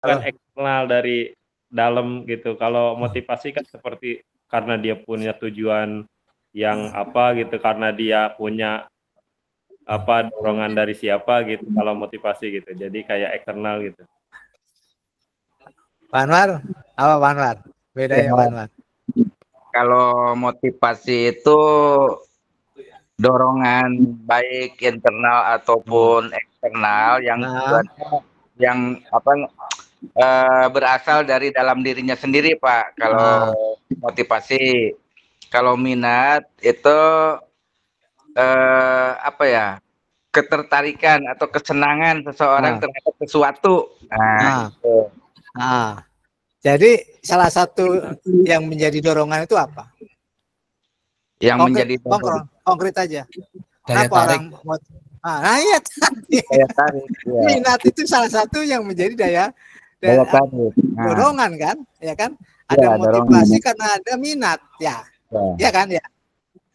bukan Halo. eksternal dari dalam gitu. Kalau motivasi kan seperti karena dia punya tujuan yang apa gitu, karena dia punya apa dorongan dari siapa gitu. Kalau motivasi gitu, jadi kayak eksternal gitu. Pak Anwar, apa Pak Anwar? Bedanya Pak Ya, Anwar. kalau motivasi itu dorongan baik internal ataupun eksternal yang Nah, yang apa berasal dari dalam dirinya sendiri, Pak. Kalau nah, motivasi, kalau minat itu apa ya? Ketertarikan atau kesenangan seseorang nah, terhadap sesuatu. Nah, nah, itu nah. Jadi salah satu yang menjadi dorongan itu apa? yang Konkret, menjadi konkret aja. Daya Kenapa tarik. orang nah iya tadi. daya tarik. Ya. Minat itu salah satu yang menjadi Daya tarik. Nah, dorongan kan, ya kan? ya, Ada motivasi dorongan. karena ada minat, ya, Ya. ya kan, ya,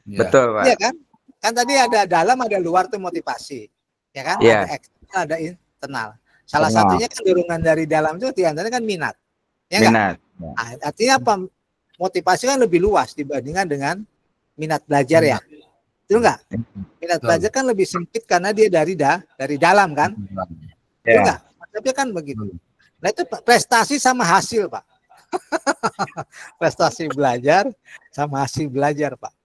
Betul, Pak. ya kan? Kan tadi ada dalam, ada luar tuh motivasi, ya kan? Ya. Ada eksternal, ada internal. Salah Internal. satunya kan dorongan dari dalam itu diantaranya kan minat, ya enggak? Minat. Ya. Nah, artinya apa? Motivasi kan lebih luas dibandingkan dengan minat belajar ya, itu enggak? Minat belajar kan lebih sempit karena dia dari dalam kan, itu Ya. enggak? Tapi kan begitu. Nah itu prestasi sama hasil Pak. Prestasi belajar sama hasil belajar Pak.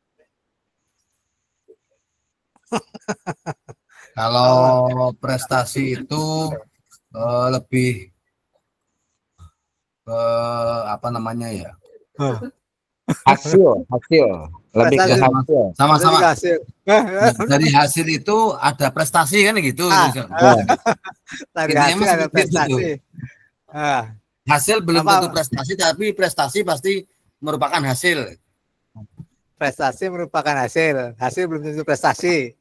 Kalau prestasi itu lebih apa namanya ya? Hasil lebih ke Prestasi. hasil. Sama-sama. Hasil. Dari hasil itu ada prestasi kan gitu. Dari Intinya hasil mas ada gitu. prestasi. Hasil belum Apa? tentu prestasi, tapi prestasi pasti merupakan hasil. Prestasi merupakan hasil. Hasil belum tentu prestasi.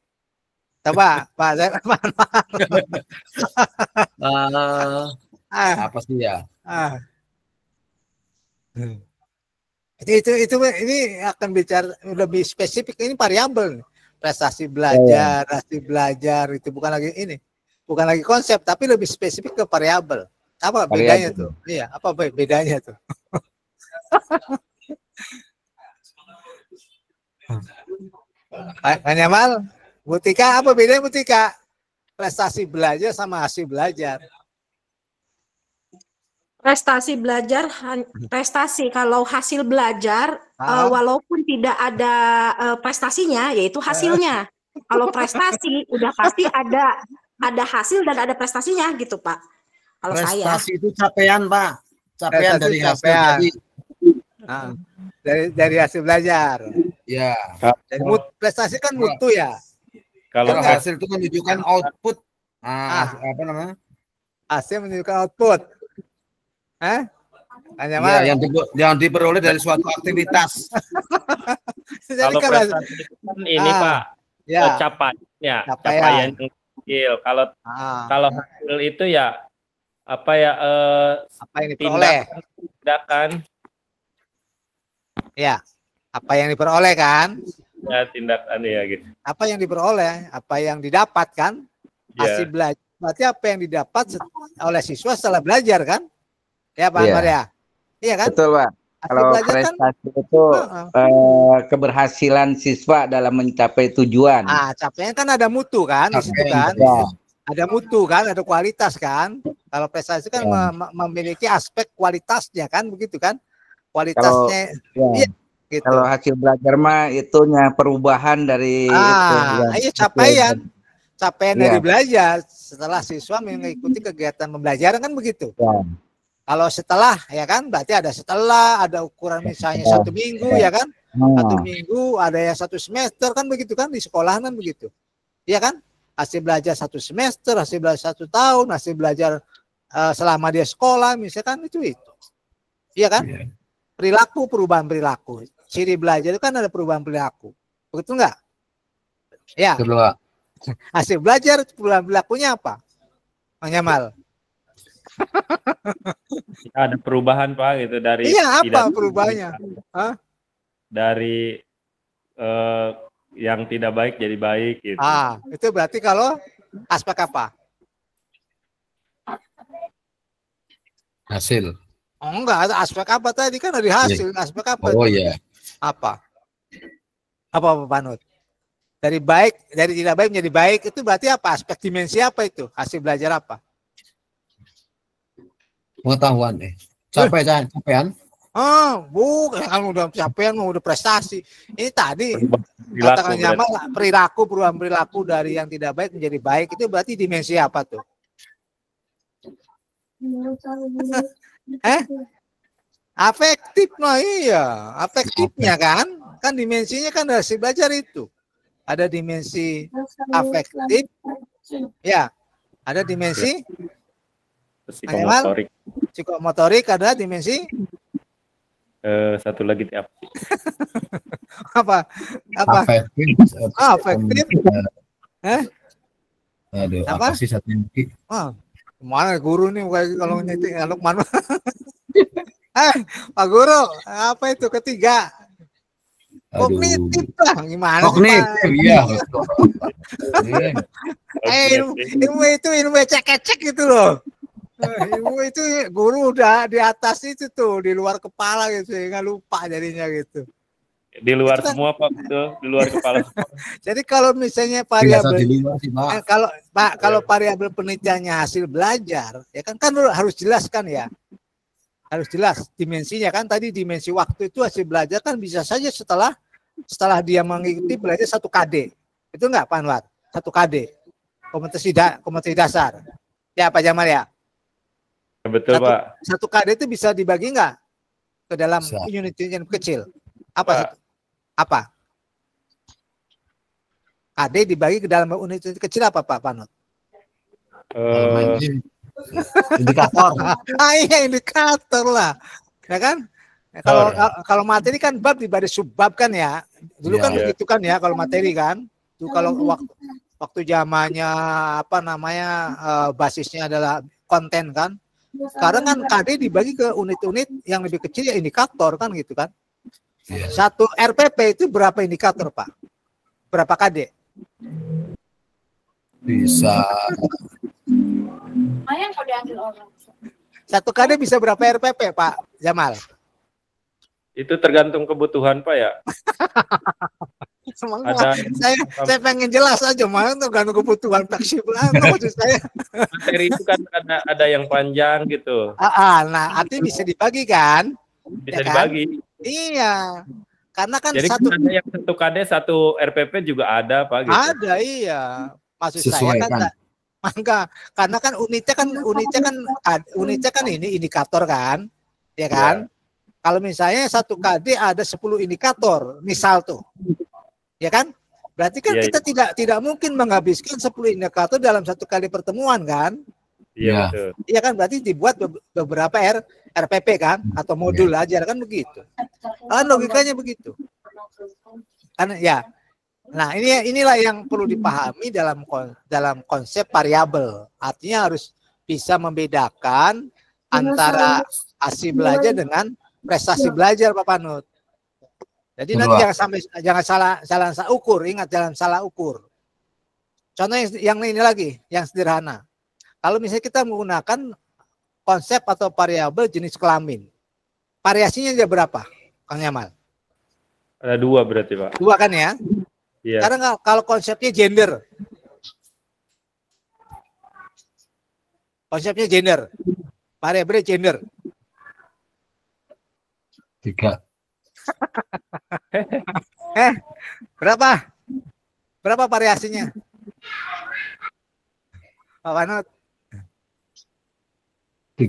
Coba Pak saya Apa sih ya? Itu ini akan bicara lebih spesifik, ini variabel. Prestasi belajar, hasil belajar itu bukan lagi ini. Bukan lagi konsep tapi lebih spesifik ke variabel. Apa bedanya tuh? Iya, apa bedanya tuh? Pak Nyamal, Butika, apa bedanya Butika? Prestasi belajar sama hasil belajar. Prestasi belajar, prestasi kalau hasil belajar, walaupun tidak ada prestasinya, yaitu hasilnya. Kalau prestasi, udah pasti ada hasil dan ada prestasinya gitu Pak. Kalau prestasi itu capaian Pak, capaian Prestasi dari hasil capaian. tadi. Dari hasil belajar. Ya. Jadi prestasi kan mutu ya. Kalau hasil itu menunjukkan output. Apa namanya? Hasil menunjukkan output. Ya, yang diperoleh dari suatu aktivitas. Kalau prestasi kan ini Pak, ya. capaian yang kecil. Kalau hasil itu ya apa ya? Apa yang diperoleh? Tindakan. Ya, apa yang diperoleh kan? Ya, tindakan ya gitu. Apa yang diperoleh, apa yang didapatkan, hasil belajar. Berarti apa yang didapat oleh siswa setelah belajar kan? Ya Pak Anwar ya? Iya kan? Betul Pak. Kalau prestasi kan, itu keberhasilan siswa dalam mencapai tujuan. Capaian kan ada mutu kan di situ kan? Ya. Ada mutu kan, ada kualitas kan? Kalau prestasi kan memiliki aspek kualitasnya kan, begitu kan? Kualitasnya. Gitu. Kalau hasil belajar mah itunya perubahan dari iya capaian. Capaian dari belajar setelah siswa mengikuti kegiatan pembelajaran kan begitu. Ya. Kalau setelah ya kan berarti ada setelah, ada ukuran misalnya 1 minggu ya kan, 1 minggu, ada yang 1 semester kan begitu kan, di sekolah kan begitu, ya kan, hasil belajar 1 semester, hasil belajar 1 tahun, hasil belajar selama dia sekolah misalkan itu, iya kan, perilaku, perubahan perilaku, ciri belajar itu kan ada perubahan perilaku, begitu enggak? Ya. Kedua. Hasil belajar perubahan perilakunya apa, Bang Nyamal? Ada perubahan Pak gitu dari apa perubahannya? Dari yang tidak baik jadi baik gitu. Itu berarti kalau aspek apa? Hasil. Oh, enggak, aspek apa tadi kan dari hasil, aspek apa? Oh itu? iya. Apa? Apa Panut? Dari tidak baik menjadi baik itu berarti apa? Aspek dimensi apa itu? Hasil belajar apa? Pengetahuan capaian. Oh, bukan kan udah capaian, udah prestasi. Ini tadi katakan Jamal perubahan perilaku dari yang tidak baik menjadi baik itu berarti dimensi apa tuh? Afektif, nah iya, afektifnya kan dimensinya kan hasil belajar itu. Ada dimensi afektif, ya, ada dimensi psikomotorik, ada dimensi satu lagi apa? apa? Afektif. Aduh, apa sih satu lagi? Mana guru nih kalau nyetik mana? Pak Guru, apa itu ketiga? Kognitif lah, gimana? Kognitif, iya. Ilmu cek gitu loh. Ilmu itu guru udah di atas itu tuh, di luar kepala gitu, nggak lupa jadinya gitu. Di luar semua Pak, betul, di luar kepala semua. Jadi kalau misalnya variabel kalau variabel penelitiannya hasil belajar, ya kan harus jelaskan ya. Harus jelas dimensinya kan, tadi dimensi waktu itu hasil belajar kan bisa saja setelah dia mengikuti belajar 1 KD. Itu enggak Pak Anwar? 1 KD. Kompetensi dasar. Ya Pak Jamal ya? Betul Pak. 1 KD itu bisa dibagi enggak ke dalam unit yang kecil? Apa? KD dibagi ke dalam unit kecil apa Pak Panut? Indikator. Iya, indikator lah. Ya kan? Kalau materi kan bab dibagi subbab kan ya. Dulu kan begitu kan ya kalau materi kan. Itu kalau waktu zamannya basisnya adalah konten kan. Sekarang kan KD dibagi ke unit-unit yang lebih kecil ya indikator kan gitu kan. Satu RPP itu berapa indikator Pak? Berapa KD? Bisa. Satu KD bisa berapa RPP Pak Jamal? Itu tergantung kebutuhan Pak ya. Saya pengen jelas aja, malah tergantung kebutuhan fleksibel. Maksud saya. Materi itu kan ada yang panjang gitu. Nah, artinya bisa dibagi kan? Bisa dibagi. Iya. Karena kan jadi ada yang 1 KD 1 RPP juga ada Pak gitu. Ada iya. Maksud saya kan karena kan unitnya kan ini indikator kan, ya kan? Kalau misalnya 1 KD ada 10 indikator, misal tuh, ya kan? Berarti kan kita tidak mungkin menghabiskan 10 indikator dalam 1 kali pertemuan kan? Iya betul. Iya kan? Berarti dibuat beberapa RPP kan, atau modul aja kan begitu. Kan logikanya begitu. Kan ya. Nah, inilah yang perlu dipahami dalam konsep variabel. Artinya harus bisa membedakan antara hasil belajar dengan prestasi belajar Pak Panut. Jadi nanti jangan salah ukur, ingat jangan salah ukur. Contoh yang ini lagi, yang sederhana. Kalau misalnya kita menggunakan konsep atau variabel jenis kelamin, variasinya ada berapa, Kang Yamal? Ada 2 berarti Pak. 2 kan ya? Iya. Karena kalau konsepnya gender, variabel gender. 3. Berapa variasinya? Pak Panut? 2.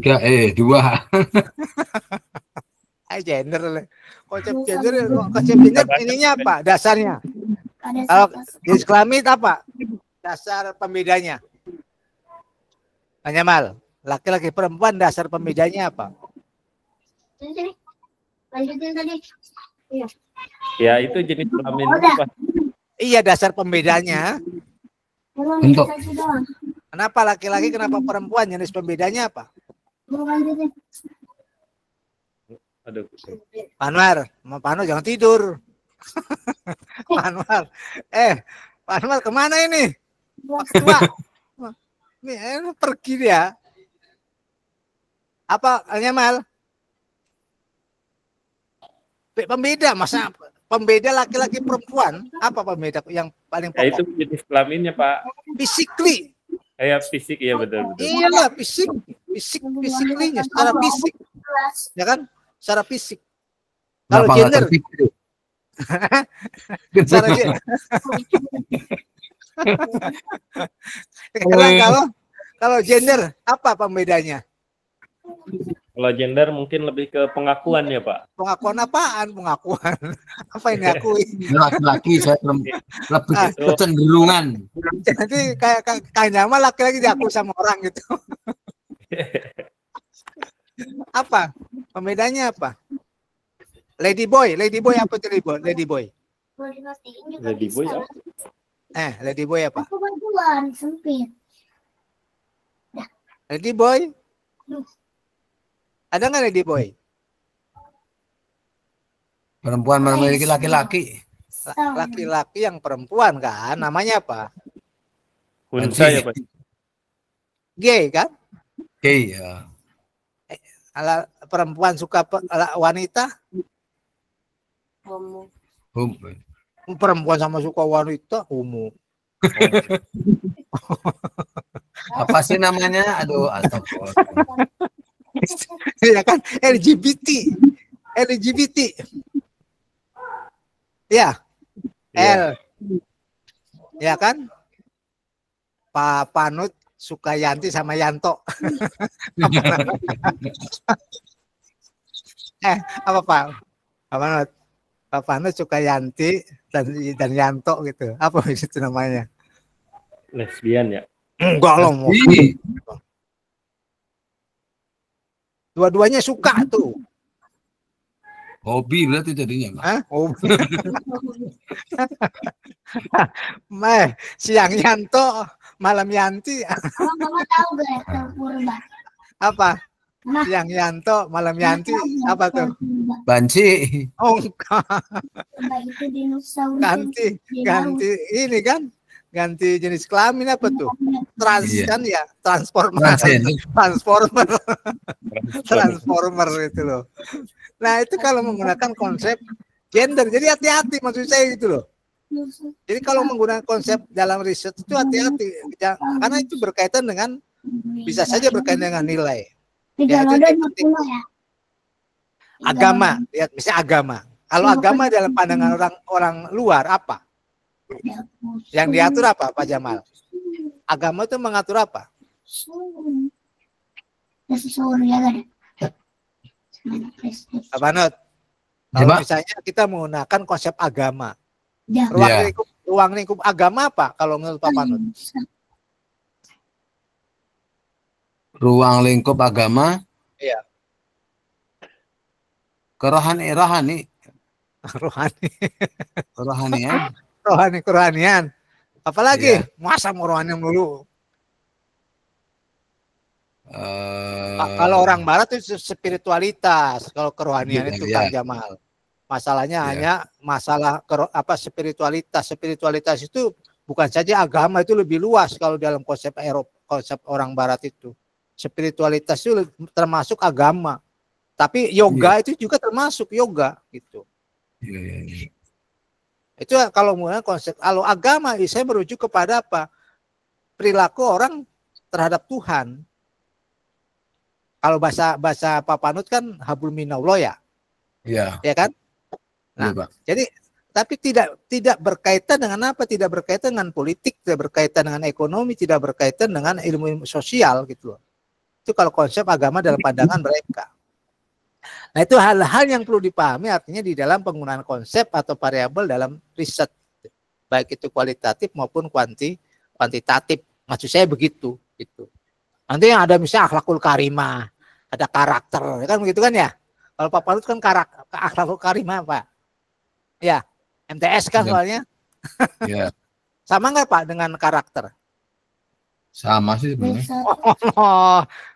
Gender. Konsep gender ininya apa? Dasarnya. Kalau jenis kelamin apa? Dasar pembedanya. Tanya Mal, laki-laki perempuan dasar pembedanya apa? Lanjutin tadi. Iya. Ya itu jenis kelamin apa? Iya, dasar pembedanya. Bentuk. Kenapa laki-laki, kenapa perempuan? Jenis pembedanya apa? Aduh. Panwar, Pak Anwar jangan tidur. Panwar, Panwar kemana ini? Pak Ketua, ini pergi dia. Apa Nyamal? Pembeda masa pembeda laki-laki perempuan apa pembeda yang paling Ya itu pokok? jenis kelaminnya Pak. Physically. Kayak fisik ya betul. Iyalah fisiknya secara fisik, ya kan? Secara fisik. Kalau Kenapa nggak gender, terpikir? secara gender. Kalau gender apa pembedanya? Kalau gender mungkin lebih ke pengakuan ya Pak. Pengakuan apaan? Pengakuan apa yang diakui? Laki-laki saya lebih kecenderungan. Jadi kayak Nyamal laki-laki diakui sama orang gitu. Apa? Pembedanya apa? Lady boy apa itu lady boy? Boleh dimastiin juga Lady boy bisa. apa? Lady boy apa? Aku bantuan sempit. Lady boy? Ada nggak lady boy? Perempuan memiliki laki-laki. Laki-laki yang perempuan kan? Namanya apa? Unsa ya Pak. Gay kan? Oke, ya. Ala perempuan suka wanita? Homo. Perempuan sama suka wanita? Homo. Apa sih namanya? Aduh, astagfirullah. Ya kan? LGBT. Ya. L. Ya kan? Pak Panut suka Yanti sama Yanto. Apa Pak? Pak Panut? Pak Panut suka Yanti dan Yanto gitu. Apa itu namanya? Lesbian ya. Enggak loh. Ih, Dua-duanya suka tuh. hobi berarti jadinya, Pak. Hah? Oh. Siang Yanto, malam Yanti. Mama tahu gak purba? Apa? Nah. Siang Yanto, malam Yanti. Apa tuh? Banci. Oh enggak. Purba itu dinosaurus. Ganti ini kan? Ganti jenis kelamin apa tuh? Iya. Kan ya, transformer. Transgender. Transformer itu loh. Nah, itu kalau menggunakan konsep gender. Jadi hati-hati maksud saya gitu loh. Jadi kalau menggunakan konsep dalam riset itu hati-hati. Karena itu berkaitan dengan, bisa saja berkaitan dengan nilai. Ya, itu yang penting. Agama, lihat misalnya agama. Kalau agama dalam pandangan orang luar apa? Yang diatur apa, Pak Jamal? Agama itu mengatur apa? Pak Panut, kalau misalnya kita menggunakan konsep agama, ruang lingkup agama apa kalau menurut Pak Panut? Ruang lingkup agama? Iya. Rohani. Kerohanian. Apalagi Iya. masa mau rohanian dulu? Kalau orang barat itu spiritualitas, kalau kerohanian itu Kang Jamal. Masalahnya hanya masalah spiritualitas. Spiritualitas itu bukan saja agama, itu lebih luas kalau dalam konsep konsep orang barat itu. Spiritualitas itu termasuk agama. Tapi yoga itu juga termasuk yoga gitu. Itu kalau menggunakan konsep, kalau agama saya merujuk kepada apa? Perilaku orang terhadap Tuhan. Kalau bahasa Pak Panut kan hablum minallah ya. Iya. Ya kan? Nah, jadi tapi tidak berkaitan dengan apa? Tidak berkaitan dengan politik, tidak berkaitan dengan ekonomi, tidak berkaitan dengan ilmu sosial gitu loh. Itu kalau konsep agama dalam pandangan mereka. Nah, itu hal-hal yang perlu dipahami artinya di dalam penggunaan konsep atau variabel dalam riset. Baik itu kualitatif maupun kuantitatif. Maksud saya begitu gitu. Nanti yang ada misalnya akhlakul karimah, ada karakter, kan begitu kan ya? Kalau Pak Panut kan akhlakul karimah, Pak. Ya, MTS kan soalnya. Iya. Sama nggak Pak dengan karakter? Sama sih sebenarnya.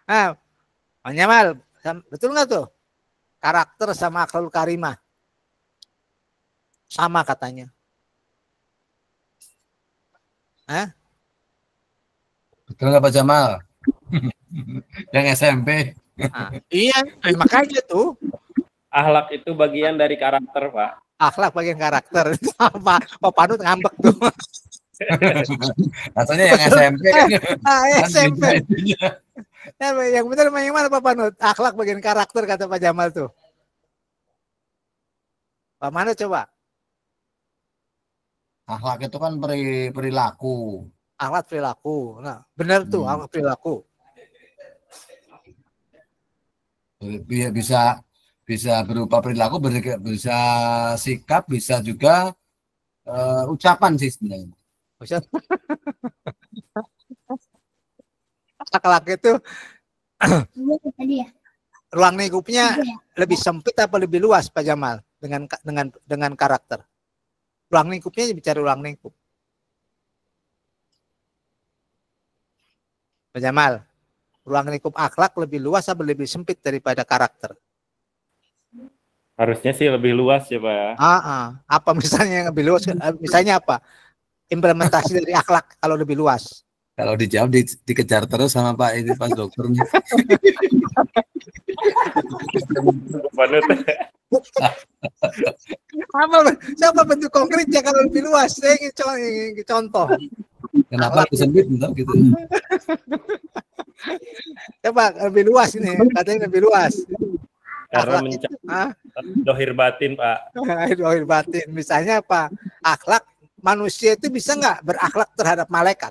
Nah, Pak Nyamal, betul nggak tuh? Karakter sama akhlakul karimah. Sama katanya. Betul nggak Pak Jamal? Yang SMP. Nah, iya, makanya tuh Akhlak itu bagian dari karakter, Pak. akhlak bagian karakter. Pak Panut ngambek tuh. Katanya yang SMP kan. Kan SMP. beda itunya. Yang benar yang mana Pak Panut? Akhlak bagian karakter kata Pak Jamal tuh. Pak mana coba? Akhlak itu kan perilaku. Akhlak perilaku. Nah, benar tuh akhlak perilaku. Bisa berupa perilaku, bisa sikap, bisa juga ucapan sih sebenarnya. Akhlak itu Tadi ya. ruang lingkupnya lebih sempit apa lebih luas Pak Jamal dengan karakter? Ruang lingkupnya bicara ruang lingkup. Pak Jamal, ruang lingkup akhlak lebih luas atau lebih sempit daripada karakter? Harusnya sih lebih luas ya, Pak ya. Apa misalnya yang lebih luas? Misalnya apa? Implementasi dari akhlak kalau lebih luas. Kalau dijawab dikejar terus sama Pak ini pas dokter nih. Panut. Siapa bentuk konkretnya kalau lebih luas? Saya ingin contoh. Kenapa aku sempit gitu? Coba lebih luas ini, katanya lebih luas. Karena mencapai dohir batin, Pak. Dohir batin. Misalnya apa? Akhlak manusia itu bisa nggak berakhlak terhadap malaikat?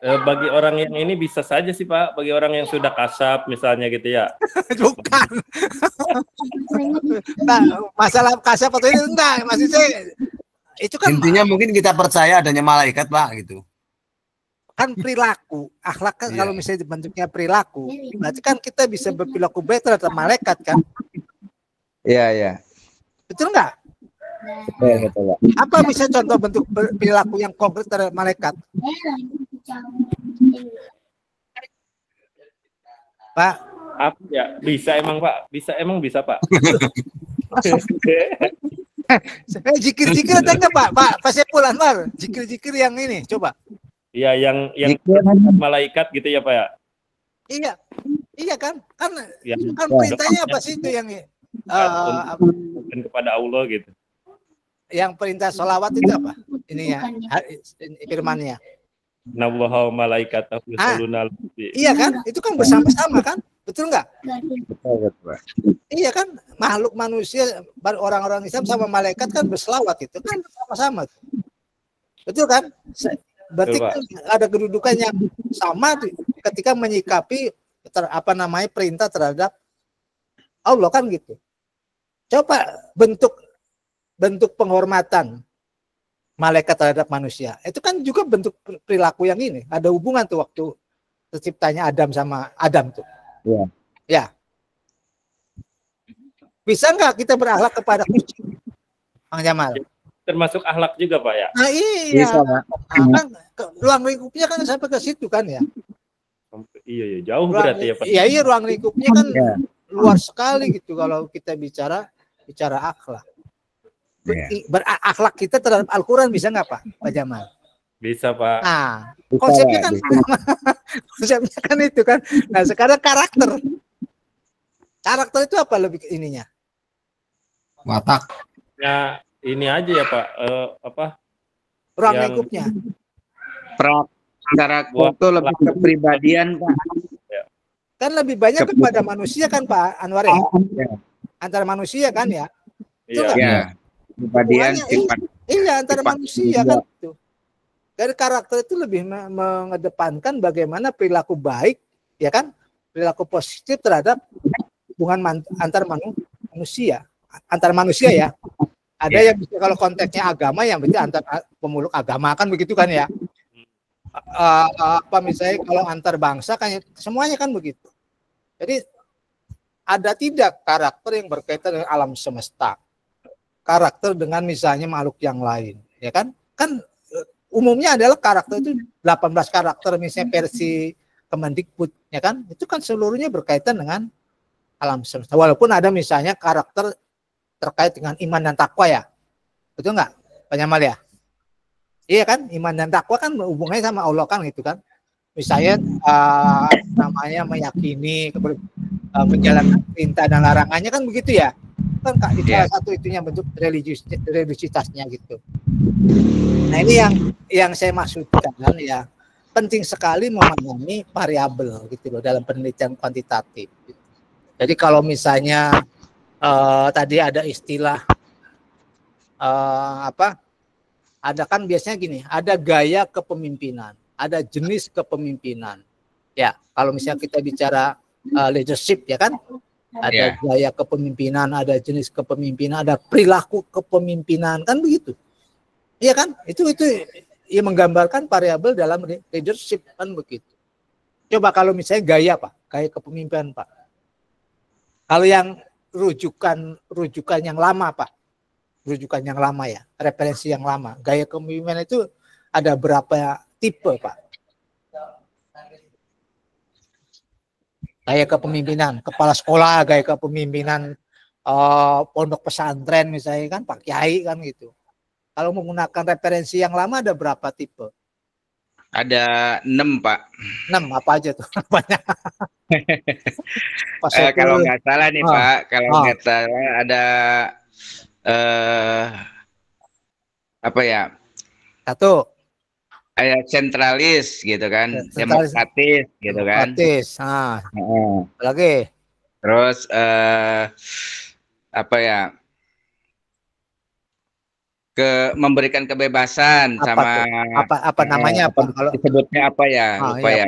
Bagi orang yang ini bisa saja sih, Pak. Bagi orang yang sudah kasap misalnya gitu ya. Bukan. Nah, masalah kasap atau ini enggak, maksudnya itu kan intinya mungkin kita percaya adanya malaikat, Pak, gitu. Kan perilaku, akhlak kan kalau misalnya bentuknya perilaku, berarti kan kita bisa berperilaku baik terhadap malaikat kan? Iya. Betul nggak? Betul, Pak. Apa bisa contoh bentuk perilaku yang konkret terhadap malaikat? Pak? Apa ya? Bisa emang, Pak. Bisa, Pak. Jikir-jikir ada nggak, Pak? Pak Saiful Anwar, jikir-jikir yang ini, coba. Iya, yang malaikat gitu ya, Pak ya. Iya kan? Kan Kan perintahnya apa sih itu yang kepada Allah gitu. Yang perintah sholawat itu apa? Ini ya, firmannya. Nawaha malaikatahu yusholluna ala nabi. Iya kan? Itu kan bersama-sama kan? Betul nggak? Betul, Pak. Iya kan? Makhluk manusia, orang-orang Islam sama malaikat kan berselawat itu kan bersama-sama. Betul kan? Berarti kan ada kedudukan yang sama ketika menyikapi perintah terhadap Allah kan gitu. Coba bentuk penghormatan malaikat terhadap manusia. Itu kan juga bentuk perilaku yang ini. Ada hubungan tuh waktu terciptanya Adam sama Adam tuh. Iya. Ya. Bisa nggak kita berakhlak kepada kucing? Bang Jamal. Termasuk akhlak juga, Pak ya. Nah iya. Bisa, Pak. Kan ruang lingkupnya kan sampai ke situ kan ya. Iya, jauh berarti ya, Pak. Iya, ruang lingkupnya kan luar sekali gitu kalau kita bicara akhlak. Berakhlak kita terhadap Al-Quran bisa nggak Pak Jamal? Bisa, Pak. Nah, konsepnya kan itu kan. Nah, sekarang karakter. Karakter itu apa lebih ininya? Watak. Ya, ini aja ya, Pak. Ruang lingkupnya. Karakter itu lebih kepribadian, Pak. Kan lebih banyak kepada manusia kan Pak Anwar ya? Antara manusia kan ya? Iya. Kepribadian sifat. Iya, antara manusia kan itu. Dari karakter itu lebih mengedepankan bagaimana perilaku baik, ya kan? Perilaku positif terhadap hubungan antar manusia. Antar manusia ya. Ada yang bisa kalau konteksnya agama yang berarti antar pemeluk agama kan begitu kan ya. Misalnya kalau antar bangsa kan semuanya kan begitu. Jadi ada tidak karakter yang berkaitan dengan alam semesta, karakter dengan misalnya makhluk yang lain, ya kan? Kan umumnya adalah karakter itu 18 karakter misalnya versi Kemendikbud, ya kan? Itu kan seluruhnya berkaitan dengan alam semesta. Walaupun ada misalnya karakter terkait dengan iman dan takwa ya, betul nggak, Pak Jamal ya? Iya kan, iman dan takwa kan hubungannya sama Allah kan gitu kan. Misalnya namanya meyakini, menjalankan perintah dan larangannya kan begitu ya. Kan itu salah satu itunya bentuk religiusitasnya gitu. Nah ini yang saya maksudkan ya, penting sekali memahami variabel gitu loh dalam penelitian kuantitatif. Jadi kalau misalnya tadi ada istilah ada kan biasanya gini, ada gaya kepemimpinan, ada jenis kepemimpinan. Ya, kalau misalnya kita bicara leadership ya kan, ada gaya kepemimpinan, ada jenis kepemimpinan, ada perilaku kepemimpinan kan begitu. Iya kan? Itu yang menggambarkan variabel dalam leadership kan begitu. Coba kalau misalnya gaya Pak, gaya kepemimpinan Pak. Kalau yang rujukan yang lama Pak. Rujukan yang lama ya, referensi yang lama. Gaya kepemimpinan itu ada berapa tipe, Pak? Gaya kepemimpinan, kepala sekolah, gaya kepemimpinan pondok pesantren misalnya kan, Pak Kiai kan gitu. Kalau menggunakan referensi yang lama ada berapa tipe? Ada 6, Pak. 6 apa aja tuh? Banyak. Kalau nggak salah nih, Pak, kalau nggak salah ada apa ya? Satu. Kayak sentralis gitu kan, demokratis gitu kan. Demokratis. Lagi. Terus apa ya? Memberikan kebebasan sama apa namanya apa kalau disebutnya apa ya? Lupa ya.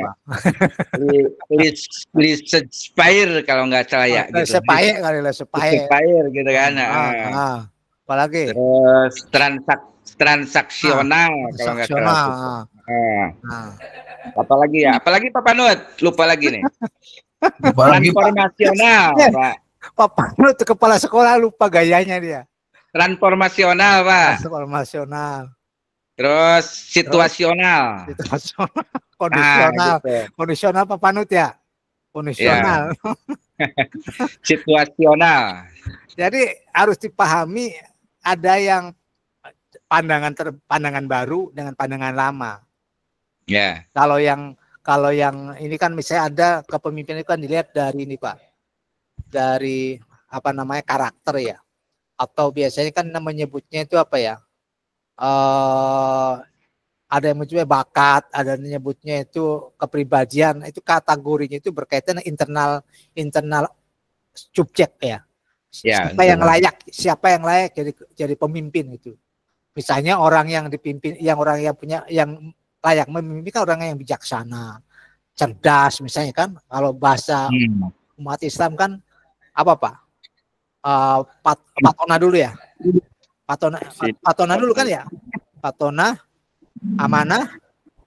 Lispire kalau nggak salah ya. Lispire kali lah, Lispire gitu kan. Apalagi terus transaksional kalau nggak salah. Apalagi ya? Apalagi Pak Panut? Lupa lagi nih. Transformasional, Pak. Pak Panut kepala sekolah lupa gayanya dia. Transformasional, Pak. Transformasional. Terus situasional. Kondisional. Kondisional Pak Panut ya? Kondisional. Ya. Situasional. Jadi harus dipahami ada yang pandangan baru dengan pandangan lama. Ya. Yeah. Kalau yang ini kan misalnya ada kepemimpinan itu kan dilihat dari ini Pak. Dari apa namanya karakter ya. Atau biasanya kan menyebutnya itu apa ya? Ada yang menyebutnya bakat, ada yang menyebutnya itu kepribadian. Itu kategorinya itu berkaitan dengan internal subjek ya. Siapa yang layak jadi pemimpin itu. Misalnya orang yang dipimpin, yang layak memimpin kan orang yang bijaksana, cerdas misalnya kan. Kalau bahasa umat Islam kan apa Pak? Patona dulu ya. Patona dulu kan ya. Patona, amanah,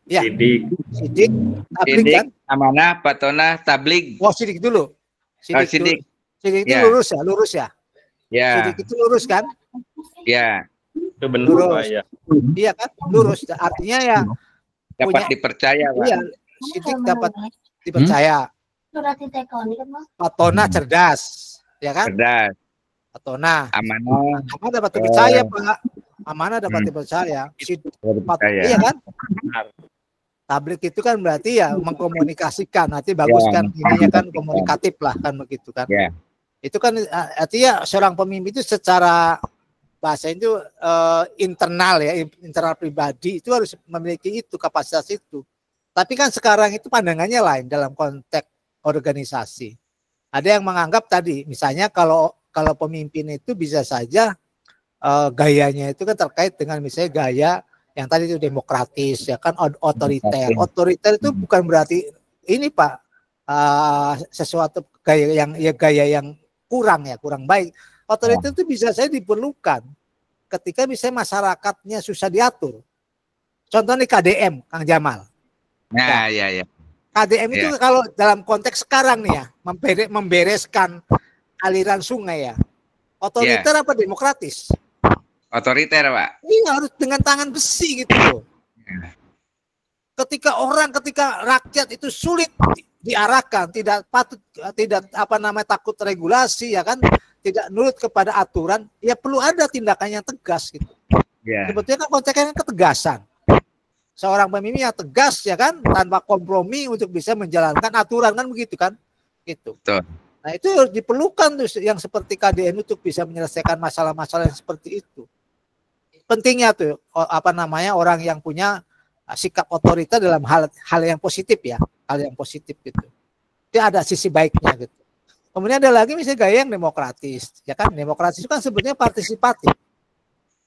ya. Sidik, tablik kan? Amanah, patona, tablik. Oh, sidik dulu. Sidik itu lurus ya. Ya. Sidik itu lurus kan? Ya. Itu benar Pak ya. Iya kan? Lurus. Artinya ya dapat dipercaya, Pak. Iya, sidik dapat dipercaya. Patona cerdas, ya kan? Cerdas. Patona. Amanah dapat dipercaya, Pak. Amanah dapat dipercaya. Iya kan? Tablik itu kan berarti ya mengkomunikasikan, nanti bagus kan ininya kan komunikatif lah kan begitu kan. Yeah. Itu kan artinya seorang pemimpin itu secara bahasa itu internal ya, internal pribadi itu harus memiliki itu kapasitas itu. Tapi kan sekarang itu pandangannya lain dalam konteks organisasi. Ada yang menganggap tadi misalnya kalau pemimpin itu bisa saja gayanya itu kan terkait dengan misalnya gaya yang tadi itu demokratis ya kan, otoriter. Otoriter itu bukan berarti ini Pak sesuatu gaya yang kurang baik. Otoriter itu bisa saja diperlukan ketika misalnya masyarakatnya susah diatur. Contohnya KDM Kang Jamal. Nah, ya. KDM itu kalau dalam konteks sekarang nih ya, membereskan aliran sungai ya. Otoriter apa demokratis? Otoriter, Pak. Iya, harus dengan tangan besi gitu loh. Ketika rakyat itu sulit diarahkan, tidak takut regulasi ya kan, tidak nurut kepada aturan, ya perlu ada tindakan yang tegas gitu. Sebetulnya kan konteksnya ketegasan. seorang pemimpin yang tegas ya kan, tanpa kompromi untuk bisa menjalankan aturan kan begitu kan, gitu. Betul. Nah itu diperlukan tuh yang seperti KDN untuk bisa menyelesaikan masalah-masalah yang seperti itu. Pentingnya tuh apa namanya orang yang punya sikap otoriter dalam hal yang positif ya, hal yang positif gitu. Dia ada sisi baiknya gitu. Kemudian ada lagi misalnya gaya yang demokratis, ya kan? Demokratis itu kan sebetulnya partisipatif.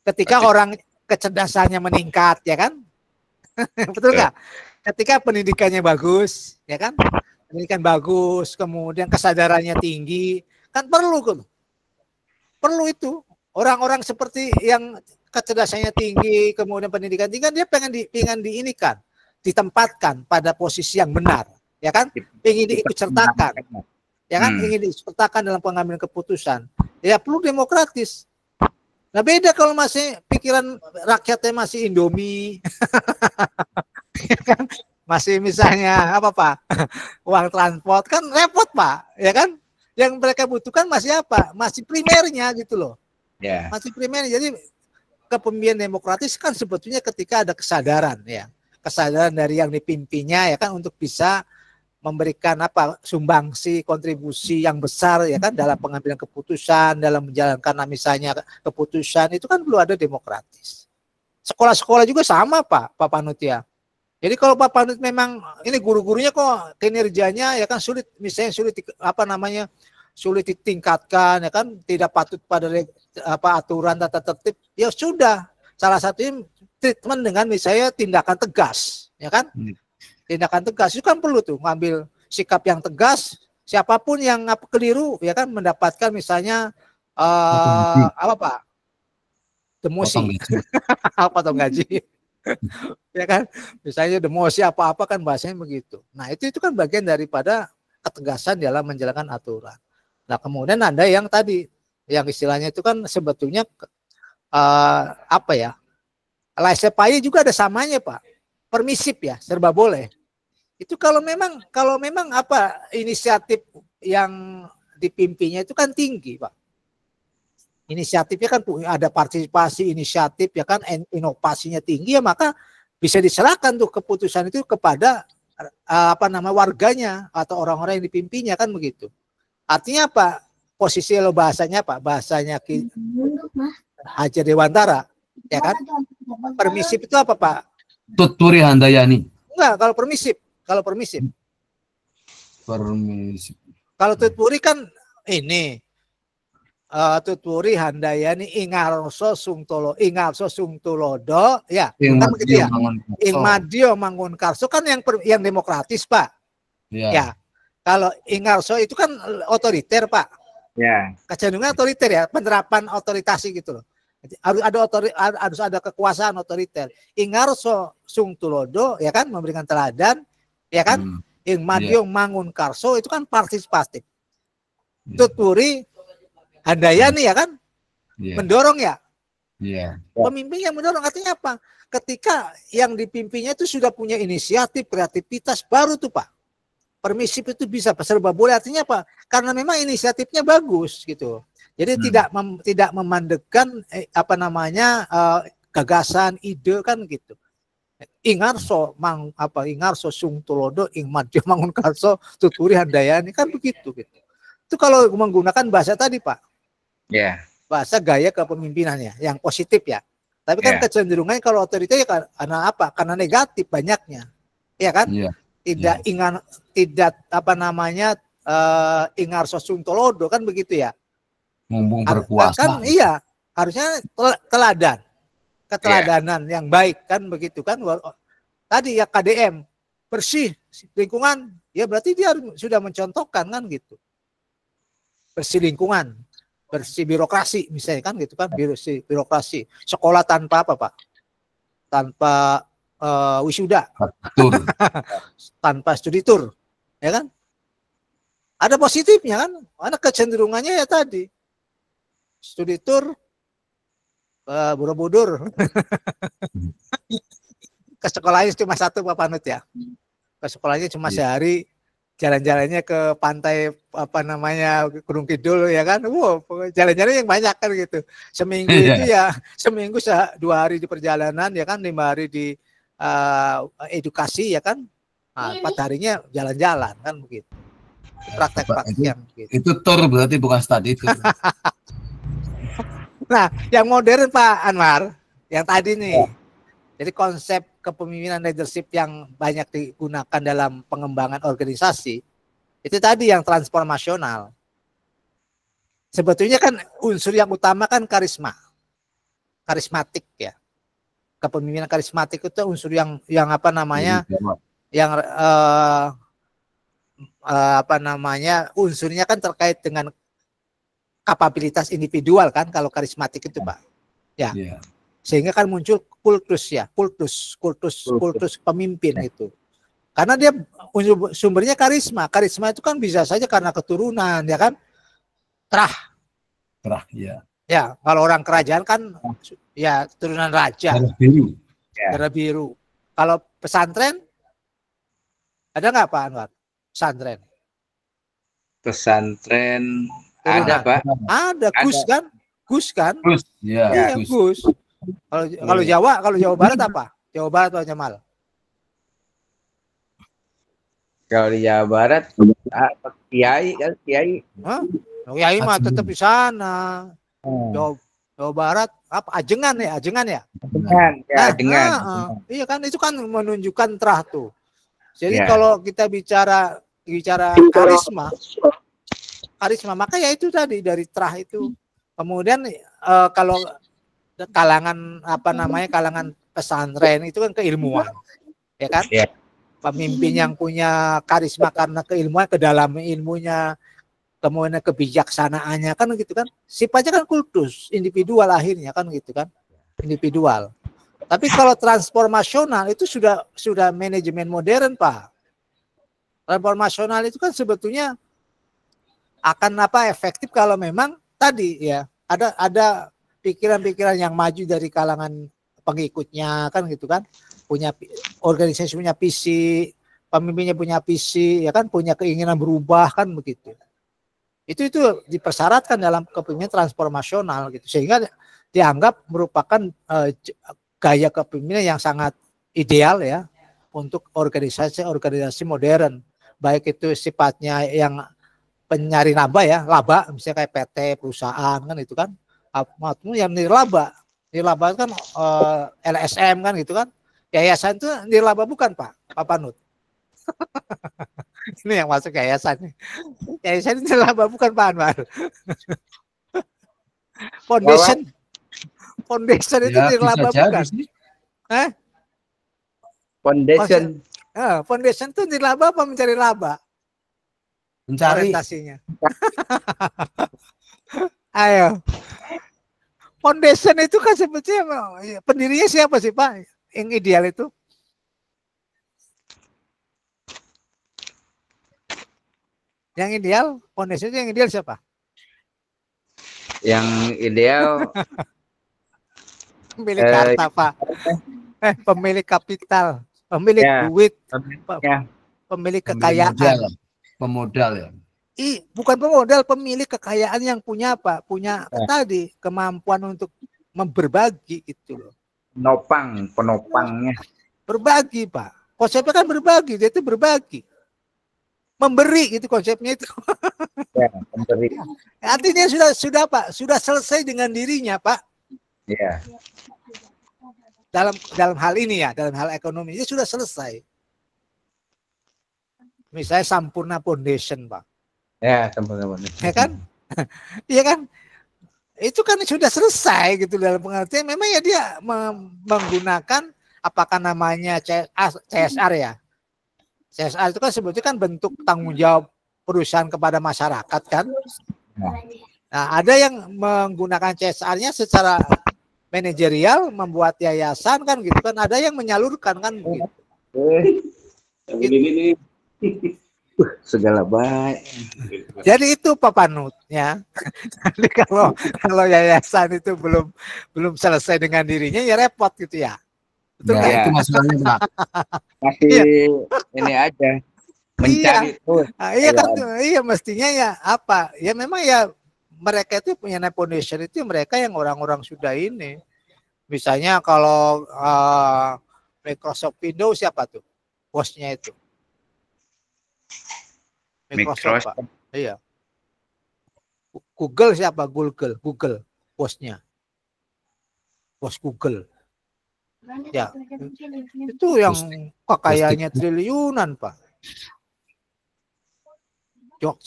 Ketika orang kecerdasannya meningkat, ya kan? Betul nggak? Ketika pendidikannya bagus, ya kan? Pendidikan bagus, kemudian kesadarannya tinggi, kan perlu itu. Orang-orang seperti yang kecerdasannya tinggi, kemudian pendidikan tinggi, kan dia pengen diinikan, ditempatkan pada posisi yang benar, ya kan? Ingin diikut sertakan. Ya kan, ingin disertakan dalam pengambilan keputusan. Ya perlu demokratis. Nah beda kalau masih pikiran rakyatnya masih Indomie, ya kan? Masih misalnya apa Pak, uang transport kan repot Pak, ya kan? Yang mereka butuhkan masih apa? Masih primernya gitu loh. Yeah. Masih primernya. Jadi kepemimpinan demokratis kan sebetulnya ketika ada kesadaran ya, kesadaran dari yang dipimpinnya ya kan untuk bisa memberikan apa sumbangsi kontribusi yang besar ya kan dalam pengambilan keputusan, dalam menjalankan misalnya keputusan itu kan perlu ada demokratis. Sekolah-sekolah juga sama Pak Panut ya. Jadi kalau Pak Panut memang ini guru-gurunya kok kinerjanya ya kan sulit, misalnya sulit apa namanya sulit ditingkatkan ya kan, tidak patut pada aturan tata tertib, ya sudah salah satunya treatment dengan misalnya tindakan tegas ya kan. Tindakan tegas itu kan perlu tuh ngambil sikap yang tegas, siapapun yang keliru ya kan mendapatkan misalnya apa Pak, demosi, potong gaji, ya kan, misalnya demosi apa-apa kan bahasanya begitu. Nah itu kan bagian daripada ketegasan dalam menjalankan aturan. Nah kemudian ada yang tadi, yang istilahnya itu kan sebetulnya apa ya, laissez-faire juga ada samanya Pak, permisif ya, serba boleh. Itu kalau memang apa inisiatif yang dipimpinnya itu kan tinggi Pak. Inisiatifnya kan ada partisipasi inisiatif ya kan, inovasinya tinggi ya, maka bisa diserahkan tuh keputusan itu kepada apa nama warganya atau orang-orang yang dipimpinnya kan begitu. Artinya apa? Posisi lo bahasanya Pak, bahasanya Hajar Dewantara ya kan. Permisif itu apa Pak? Tuturi Handayani. Enggak, kalau permisif. Kalau permisif. Kalau tuturi kan ini tuturi Handayani ingarso sungtulodo ya. Kan begitu ya. Ingmadio Mangunkarso kan yang demokratis Pak. Ya. Kalau ingarso itu kan otoriter Pak. Ya. Kecenderungan otoriter ya, penerapan otoritasi gitu loh. Harus ada kekuasaan otoriter. Ingarso sungtulodo ya kan, memberikan teladan ya kan, yang Madio Mangunkarso itu kan partisipatif. Tuturi Handayani ya kan, mendorong ya. Pemimpin yang mendorong artinya apa? Ketika yang dipimpinnya itu sudah punya inisiatif, kreativitas, baru tuh Pak. Permisif itu bisa serba boleh, artinya apa? Karena memang inisiatifnya bagus gitu. Jadi tidak memandekan apa namanya gagasan, ide kan gitu. Ingarso sungtulodo ingmadio Mangunkarso tuturi Handayani kan begitu gitu. Itu kalau menggunakan bahasa tadi Pak. Ya. Bahasa gaya kepemimpinannya yang positif ya. Tapi kan kecenderungannya kalau otoriter ya karena apa? Karena negatif banyaknya. Iya kan? Tidak apa namanya ingarso sungtulodo kan begitu ya. Mumpung berkuasa. Kan iya, harusnya teladan. Keteladanan yang baik kan begitu kan. Tadi ya KDM bersih lingkungan ya, berarti dia sudah mencontohkan kan gitu. Bersih lingkungan, bersih birokrasi misalnya kan gitu kan, bersih birokrasi. Sekolah tanpa apa Pak? Tanpa wisuda. Tanpa studi tour. Ya kan? Ada positifnya kan? Karena kecenderungannya ya tadi. Studi tour Borobudur. Ke sekolahnya cuma satu Pak Panut ya. Ke sekolahnya cuma sehari, jalan-jalannya ke pantai apa namanya Gunung Kidul ya kan. Wow, jalan-jalannya yang banyak kan gitu. Seminggu itu ya seminggu 2 hari di perjalanan ya kan, 5 hari di edukasi ya kan. Nah, 4 harinya jalan-jalan kan begitu. Praktek-praktek yang begitu. Itu tour berarti bukan study tour. Nah, yang modern Pak Anwar, yang tadi nih. Jadi konsep kepemimpinan leadership yang banyak digunakan dalam pengembangan organisasi, itu tadi yang transformasional. Sebetulnya kan unsur yang utama kan karismatik ya. Kepemimpinan karismatik itu unsur yang apa namanya, yang unsurnya kan terkait dengan kapabilitas individual kan kalau karismatik itu Pak. Ya. Yeah. Sehingga kan muncul kultus pemimpin itu. Karena dia sumbernya karisma. Karisma itu kan bisa saja karena keturunan ya kan. Terah ya. Ya, kalau orang kerajaan kan ya turunan raja. Darah biru. Kalau pesantren ada nggak Pak Anwar? Pesantren ada Pak. Ada Gus kan? Gus. Iya, Gus. Kalau Jawa Barat apa? Jawa Barat atau Jamal? Kalau di Jawa Barat Kiai kan Kiai. Kiai mah tetap di sana. Jawa Barat apa? Ajengan ya? Ajengan. Iya kan itu kan menunjukkan terah tuh. Jadi kalau kita bicara karisma maka ya itu tadi dari terah itu. Kemudian kalau kalangan kalangan pesantren itu kan keilmuan, ya kan? Pemimpin yang punya karisma karena keilmuan, kedalaman ilmunya, kemudian kebijaksanaannya kan gitu kan. Sifatnya kan kultus, individual akhirnya kan gitu kan, individual. Tapi kalau transformasional itu sudah manajemen modern Pak. Transformasional itu kan sebetulnya akan efektif kalau memang tadi ya ada pikiran-pikiran yang maju dari kalangan pengikutnya kan gitu kan, punya organisasi punya visi, pemimpinnya punya visi ya kan, punya keinginan berubah kan begitu. Itu dipersyaratkan dalam kepemimpinan transformasional gitu, sehingga dianggap merupakan gaya kepemimpinan yang sangat ideal ya untuk organisasi modern, baik itu sifatnya yang penyari laba misalnya kayak PT perusahaan kan itu kan. Yang nirlaba kan LSM kan gitu kan, yayasan itu nirlaba bukan Pak Panut. Ini yang masuk yayasan itu nirlaba bukan Pak Anwar. Foundation itu nirlaba bukan. Foundation itu nirlaba apa mencari laba? Mencari orientasinya. Ayo. Foundation itu kan sebetulnya pendirinya siapa sih Pak? Yang ideal itu? Yang ideal, foundation itu yang ideal siapa? Yang ideal pemilik harta Pak. Pemilik kapital, pemilik duit, pemilik kekayaan. Pemodal ya. Bukan pemodal, pemilik kekayaan yang punya apa? Punya tadi kemampuan untuk berbagi gitu loh. Penopangnya. Berbagi Pak. Konsepnya kan berbagi, dia itu berbagi. Memberi gitu konsepnya itu. Memberi. Artinya sudah Pak, sudah selesai dengan dirinya Pak. Iya. Dalam hal ini ya, dalam hal ekonomi ini sudah selesai. Misalnya Sampurna Foundation Pak. Ya, Sampurna Foundation. Ya kan? Iya kan? Itu kan sudah selesai gitu dalam pengertian. Memang ya dia menggunakan apakah namanya CSR ya. CSR itu kan sebetulnya kan bentuk tanggung jawab perusahaan kepada masyarakat kan. Nah, ada yang menggunakan CSR-nya secara manajerial, membuat yayasan kan gitu kan. Ada yang menyalurkan kan begitu. Ini segala baik. Jadi itu Pak Panut ya. Jadi kalau yayasan itu belum selesai dengan dirinya ya repot gitu ya. Betul nah, itu masalahnya Pak. Masih ini aja mencari terus. Iya kan, iya mestinya ya apa? Ya memang ya mereka itu punya foundation itu mereka yang orang-orang sudah ini. Misalnya kalau Microsoft Windows siapa tuh? Bosnya itu. Microsoft, Pak. Iya. Google siapa? Google bosnya. Bos Google. Ya. Itu yang kekayaannya triliunan, Pak.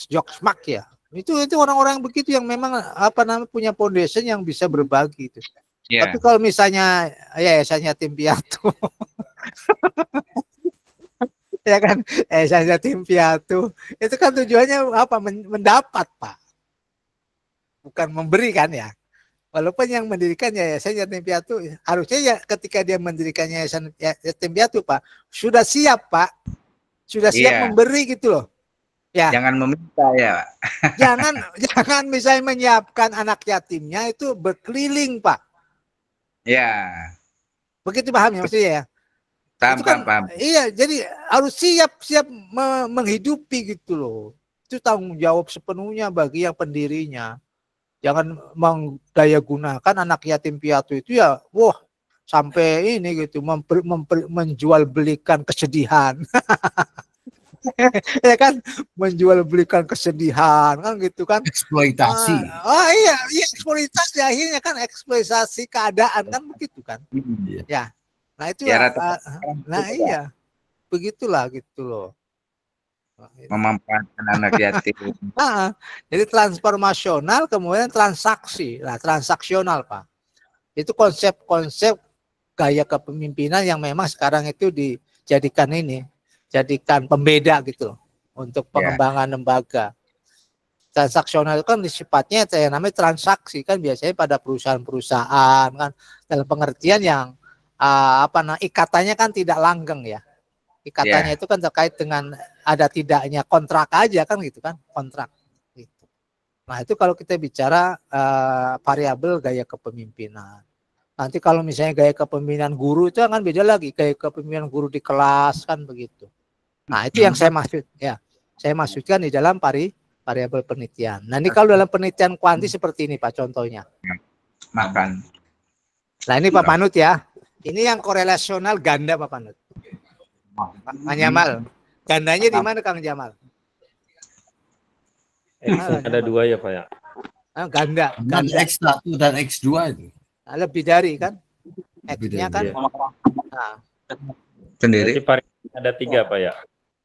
Jokes Mark ya. Itu orang-orang begitu yang memang punya foundation yang bisa berbagi itu. Yeah. Tapi kalau misalnya yayasan yatim piatu ya kan, yayasan yatim piatu itu kan tujuannya apa? Mendapat, Pak. Bukan memberi kan ya. Walaupun yang mendirikan yayasan yatim piatu harusnya ya ketika dia mendirikan yayasan yatim piatu, Pak, sudah siap, Pak. Sudah siap memberi gitu loh. Ya. Jangan meminta ya, Pak. Jangan misalnya menyiapkan anak yatimnya itu berkeliling, Pak. Ya. Begitu paham ya maksudnya ya? Paham. Iya, jadi harus siap menghidupi gitu loh. Itu tanggung jawab sepenuhnya bagi yang pendirinya. Jangan mengdaya gunakan anak yatim piatu itu ya, wah, sampai ini gitu menjual belikan kesedihan. Ya kan, menjual belikan kesedihan kan gitu kan, eksploitasi. Iya eksploitasi, akhirnya kan eksploitasi keadaan kan begitu kan. Ya, nah itu ya, iya begitulah gitu loh, memanfaatkan anak yatim. Jadi transformasional kemudian transaksi. Nah, transaksional, Pak, itu konsep-konsep gaya kepemimpinan yang memang sekarang itu jadikan pembeda gitu loh untuk pengembangan lembaga. Transaksional itu kan sifatnya namanya transaksi kan biasanya pada perusahaan-perusahaan kan, dalam pengertian yang ikatannya kan tidak langgeng ya. Ikatannya itu kan terkait dengan ada tidaknya kontrak aja kan gitu kan, kontrak gitu. Nah, itu kalau kita bicara variabel gaya kepemimpinan. Nanti kalau misalnya gaya kepemimpinan guru itu akan beda lagi, gaya kepemimpinan guru di kelas kan begitu. Nah, itu yang saya maksud ya. Saya maksudkan di dalam variabel penelitian. Nah, ini kalau dalam penelitian kuanti seperti ini, Pak, contohnya. Makan. Nah, ini Pak Panut ya. Ini yang korelasional ganda, Pak Panut. Kang Jamal. Gandanya di mana, Kang Jamal? Ada dua ya, Pak ya. Ganda. X1 dan X2 itu. Nah, lebih dari kan? X-nya kan. Nah. Sendiri. Jadi ada 3, Pak ya.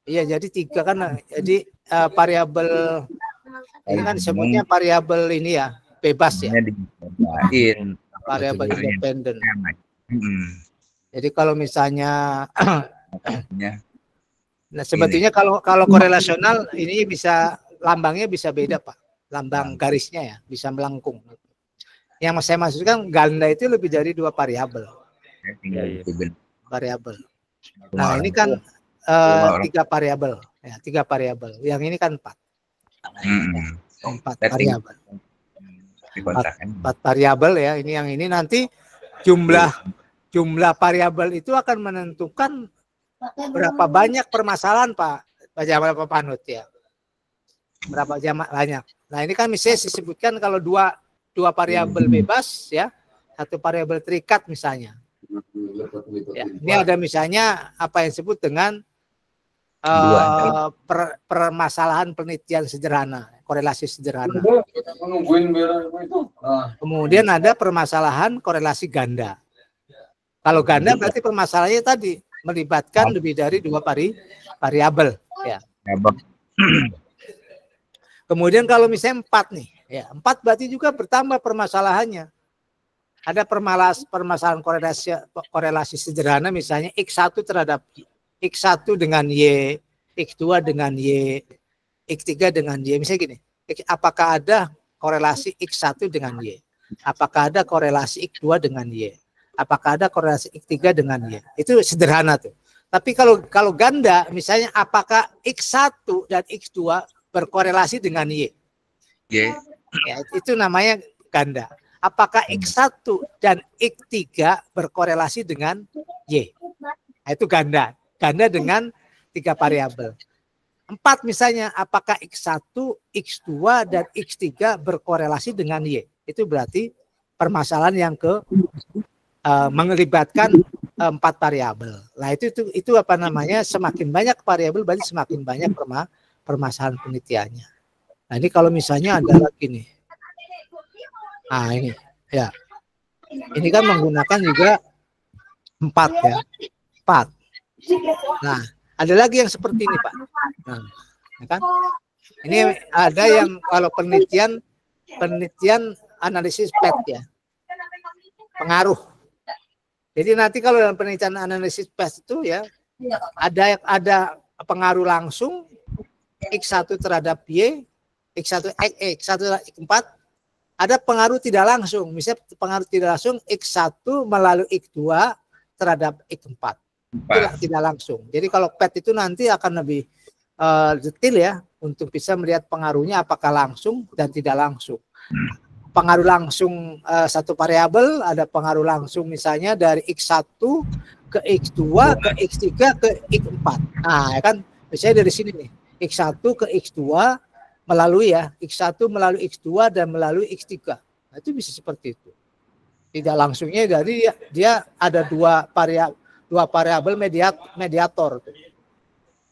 Iya, jadi 3 kan. Jadi variabel ini kan disebutnya variabel ini ya, bebas ya. Variabel independen. Jadi kalau misalnya nah sebetulnya kalau korelasional ini bisa lambangnya bisa beda, Pak. Lambang garisnya ya bisa melengkung. Yang saya maksudkan ganda itu lebih dari 2 variabel. Variabel. Nah, ini kan 3 variabel, ya 3 variabel. Yang ini kan 4. 4 variabel. 4 variabel ya. Ini yang ini nanti jumlah variabel itu akan menentukan berapa banyak permasalahan, Pak Jamal, Pak Panut ya. Berapa banyak. Nah, ini kan misalnya disebutkan kalau dua variabel bebas ya, 1 variabel terikat misalnya. Ya, ini ada misalnya apa yang disebut dengan permasalahan penelitian sederhana, korelasi sederhana. Kemudian ada permasalahan korelasi ganda. Kalau ganda berarti permasalahannya tadi melibatkan lebih dari 2 variabel. Ya. Kemudian kalau misalnya 4 nih, ya 4 berarti juga bertambah permasalahannya. Ada permasalahan korelasi sederhana misalnya X1 terhadap X1 dengan Y, X2 dengan Y, X3 dengan Y. Misalnya gini, apakah ada korelasi X1 dengan Y? Apakah ada korelasi X2 dengan Y? Apakah ada korelasi X3 dengan Y? Itu sederhana tuh. Tapi kalau ganda, misalnya apakah X1 dan X2 berkorelasi dengan Y? Y. Ya, itu namanya ganda. Apakah X1 dan X3 berkorelasi dengan Y? Nah, itu ganda. Ganda dengan 3 variabel. 4 misalnya, apakah X1, X2, dan X3 berkorelasi dengan Y? Itu berarti permasalahan yang melibatkan 4 variabel. Nah itu apa namanya, semakin banyak variabel berarti semakin banyak permasalahan penelitiannya. Nah ini kalau misalnya ada lagi nih, nah ini ya, ini kan menggunakan juga 4 ya, 4. Nah ada lagi yang seperti ini Pak. Nah, ya kan? Ini ada yang kalau penelitian analisis PET ya, pengaruh. Jadi nanti kalau dalam penelitian analisis PET itu ya ada pengaruh langsung X1 terhadap Y, X1 terhadap X4, ada pengaruh tidak langsung. Misalnya pengaruh tidak langsung X1 melalui X2 terhadap X4. Tidak langsung. Jadi kalau PET itu nanti akan lebih detail ya untuk bisa melihat pengaruhnya apakah langsung dan tidak langsung. Pengaruh langsung satu variabel, ada pengaruh langsung misalnya dari X1 ke X2 ke X3 ke X4. Nah, ya kan misalnya dari sini nih, X1 ke X2 melalui ya, X1 melalui X2 dan melalui X3. Nah, itu bisa seperti itu. Tidak langsungnya dari dia ada dua variabel mediator.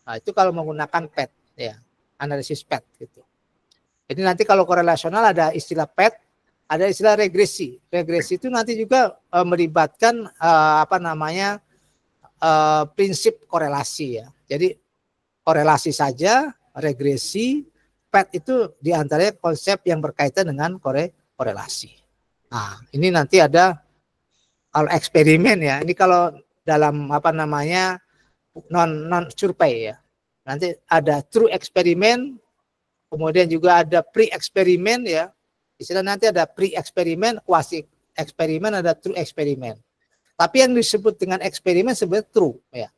Nah, itu kalau menggunakan PET ya, analisis PET gitu. Jadi nanti kalau korelasional ada istilah PET, ada istilah regresi. Regresi itu nanti juga melibatkan prinsip korelasi ya. Jadi korelasi saja, regresi, PET itu diantaranya konsep yang berkaitan dengan korelasi. Nah, ini nanti ada kalau eksperimen ya. Ini kalau dalam non survei ya. Nanti ada true eksperimen, kemudian juga ada pre-eksperimen ya. Istilah nanti ada pre-eksperimen, quasi eksperimen, ada true eksperimen. Tapi yang disebut dengan eksperimen sebenarnya true ya.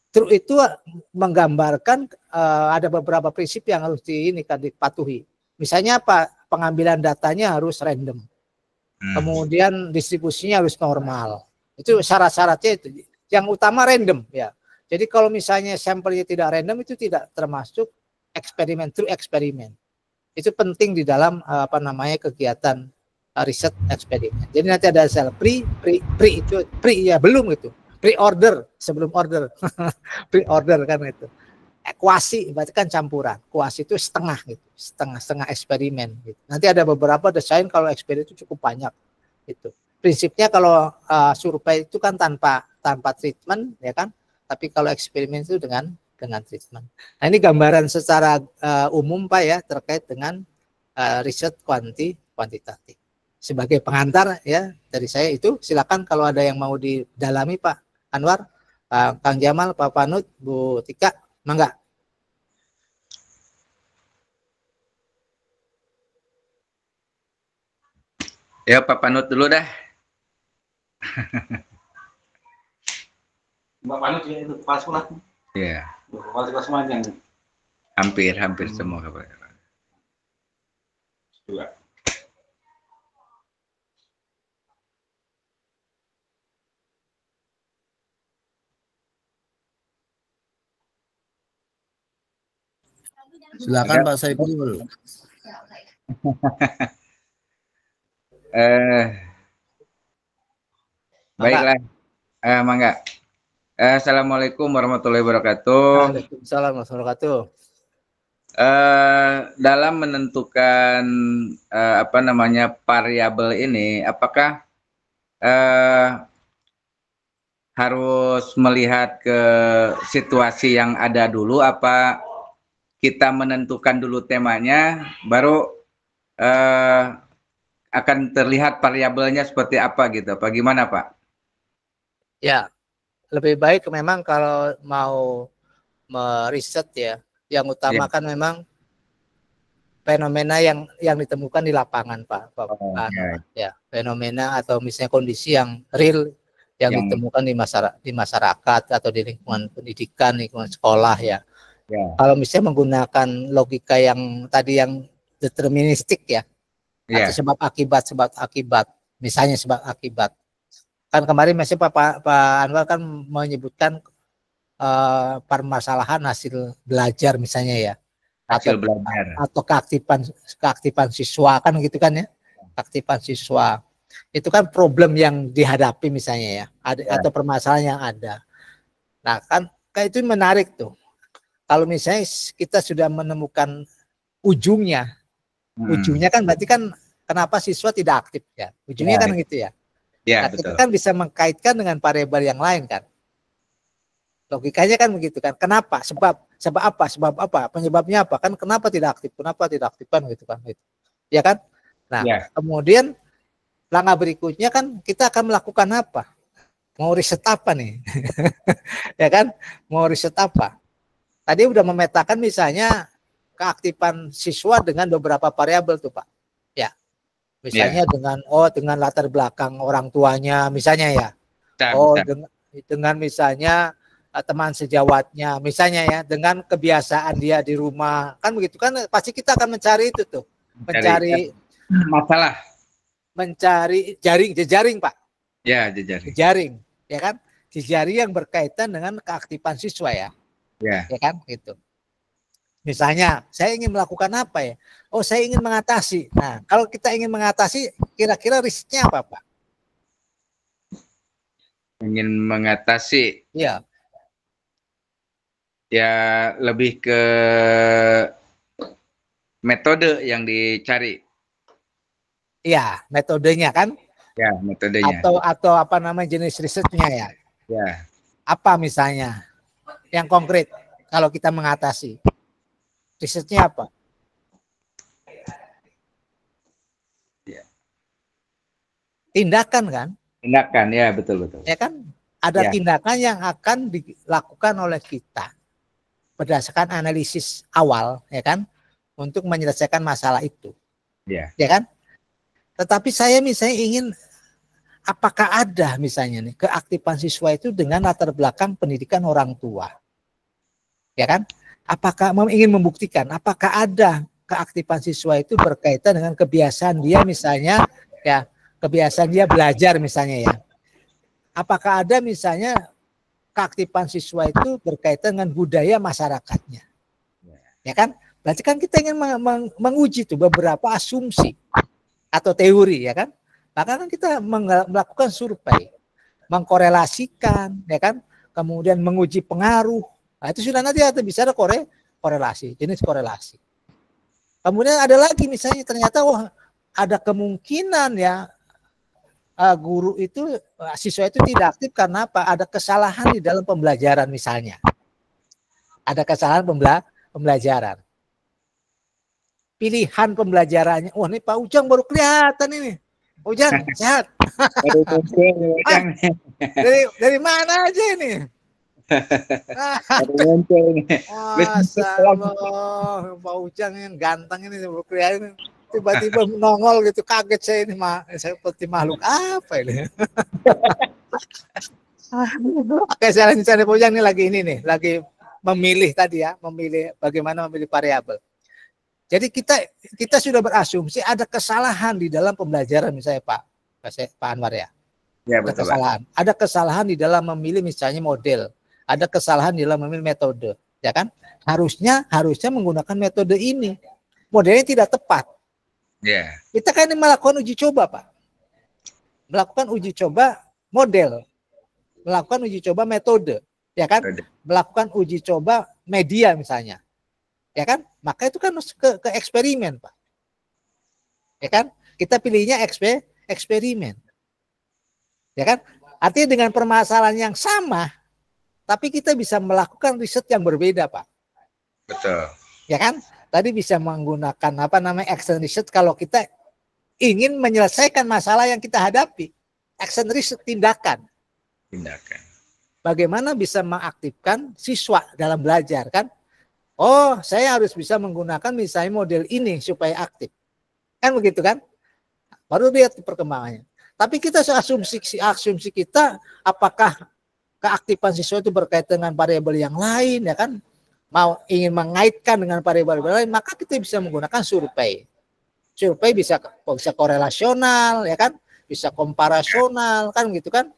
True itu menggambarkan ada beberapa prinsip yang harus dipatuhi. Misalnya apa? Pengambilan datanya harus random. Kemudian distribusinya harus normal. Itu syarat-syaratnya itu. Yang utama random ya. Jadi kalau misalnya sampelnya tidak random itu tidak termasuk eksperimen, true eksperimen. Itu penting di dalam kegiatan riset eksperimen. Jadi nanti ada sel pre ya belum gitu. Pre-order sebelum order. Pre-order kan itu. Kuasi berarti kan campuran. Kuasi itu setengah gitu. Setengah eksperimen gitu. Nanti ada beberapa desain kalau eksperimen itu cukup banyak gitu. Prinsipnya kalau survei itu kan tanpa treatment ya kan. Tapi kalau eksperimen itu dengan treatment. Nah ini gambaran secara umum Pak ya terkait dengan riset kuantitatif. Sebagai pengantar ya dari saya itu, silakan kalau ada yang mau didalami Pak Anwar, Kang Jamal, Pak Panut, Bu Tika, mangga. Ya Pak Panut dulu dah. Mbak Panut juga itu kepala sekolah. Iya. Kepala sekolah semuanya. Hampir semua kepala. Dua. Silakan Pak Saiful. Baiklah, mangga. Assalamualaikum warahmatullahi wabarakatuh. Waalaikumsalam warahmatullahi wabarakatuh. Dalam menentukan variabel ini, apakah harus melihat ke situasi yang ada dulu, apa kita menentukan dulu temanya, baru akan terlihat variabelnya seperti apa gitu, apa gimana Pak? Ya, lebih baik memang kalau mau meriset ya, yang utamakan memang fenomena yang ditemukan di lapangan Pak. Ya, fenomena atau misalnya kondisi yang real yang ditemukan di masyarakat atau di lingkungan pendidikan, lingkungan sekolah ya. Kalau misalnya menggunakan logika yang tadi yang deterministik ya, atau sebab akibat, misalnya sebab akibat. Kan kemarin misalnya Pak Anwar kan menyebutkan permasalahan hasil belajar misalnya ya, atau keaktifan siswa kan gitu kan ya, keaktifan siswa. Itu kan problem yang dihadapi misalnya ya, atau permasalahan yang ada. Nah kan itu menarik tuh. Kalau misalnya kita sudah menemukan ujungnya kan berarti kan kenapa siswa tidak aktif ya? Ujungnya kan gitu ya. Ya, nah, kita kan bisa mengkaitkan dengan variabel yang lain kan. Logikanya kan begitu kan. Kenapa? Sebab apa? Sebab apa? Penyebabnya apa? Kan kenapa tidak aktif? Kenapa tidak aktif kan gitu kan. Gitu. Ya kan? Nah, kemudian langkah berikutnya kan kita akan melakukan apa? Mau riset apa nih? Ya kan? Mau riset apa? Tadi udah memetakan misalnya keaktifan siswa dengan beberapa variabel tuh Pak. Ya. Misalnya dengan latar belakang orang tuanya misalnya ya. Dengan misalnya teman sejawatnya misalnya ya, dengan kebiasaan dia di rumah. Kan begitu kan, pasti kita akan mencari itu tuh. Mencari masalah. Mencari jejaring Pak. Ya, jejaring. Jejaring, ya kan? Jejaring yang berkaitan dengan keaktifan siswa ya. Ya kan gitu. Misalnya saya ingin melakukan apa ya? Oh, saya ingin mengatasi. Nah, kalau kita ingin mengatasi, kira-kira risknya apa Pak? Ingin mengatasi. Iya. Ya lebih ke metode yang dicari. Iya, metodenya kan? Ya, metodenya. Atau apa namanya jenis risetnya ya? Ya. Apa misalnya yang konkret kalau kita mengatasi? Risetnya apa? Ya. Tindakan kan? Tindakan, ya betul. Ya kan? Ada tindakan yang akan dilakukan oleh kita berdasarkan analisis awal, ya kan? Untuk menyelesaikan masalah itu. Ya kan? Tetapi saya misalnya ingin, apakah ada misalnya nih keaktifan siswa itu dengan latar belakang pendidikan orang tua, ya kan? Apakah ingin membuktikan apakah ada keaktifan siswa itu berkaitan dengan kebiasaan dia misalnya ya, kebiasaan dia belajar misalnya ya? Apakah ada misalnya keaktifan siswa itu berkaitan dengan budaya masyarakatnya, ya kan? Berarti kan kita ingin menguji tuh beberapa asumsi atau teori, ya kan? Maka kan kita melakukan survei, mengkorelasikan, ya kan? Kemudian menguji pengaruh. Nah, itu sudah nanti ada bisa ada korelasi, jenis korelasi. Kemudian ada lagi misalnya ternyata ada kemungkinan ya guru itu, siswa itu tidak aktif karena apa? Ada kesalahan di dalam pembelajaran misalnya. Ada kesalahan pembelajaran. Pilihan pembelajarannya. Wah, ini Pak Ujang baru kelihatan ini. Ujang, sehat. Dari mana aja ini? Masa Allah, Pak Ujang yang ganteng ini baru kelihatan. Tiba-tiba nongol gitu, kaget saya ini, saya seperti makhluk apa ini? Oke, saya lanjutkan Pak Ujang ini lagi memilih tadi ya, bagaimana memilih variabel. Jadi kita sudah berasumsi ada kesalahan di dalam pembelajaran misalnya Pak Anwar ya. Ya betul. Ada kesalahan di dalam memilih misalnya model, ada kesalahan di dalam memilih metode, ya kan? Harusnya menggunakan metode ini. Modelnya tidak tepat. Ya. Kita kan melakukan uji coba Pak. Melakukan uji coba model, melakukan uji coba metode, ya kan? Melakukan uji coba media misalnya. Ya kan? Maka itu kan ke eksperimen, Pak. Ya kan? Kita pilihnya eksperimen. Ya kan? Artinya dengan permasalahan yang sama, tapi kita bisa melakukan riset yang berbeda, Pak. Betul. Ya kan? Tadi bisa menggunakan action research kalau kita ingin menyelesaikan masalah yang kita hadapi. Action research tindakan. Bagaimana bisa mengaktifkan siswa dalam belajar kan? Oh, saya harus bisa menggunakan misalnya model ini supaya aktif. Kan begitu kan? Baru lihat perkembangannya. Tapi kita asumsi kita apakah keaktifan siswa itu berkaitan dengan variabel yang lain ya kan? Ingin mengaitkan dengan variabel lain, maka kita bisa menggunakan survei. Survei bisa korelasional ya kan? Bisa komparasional kan gitu kan?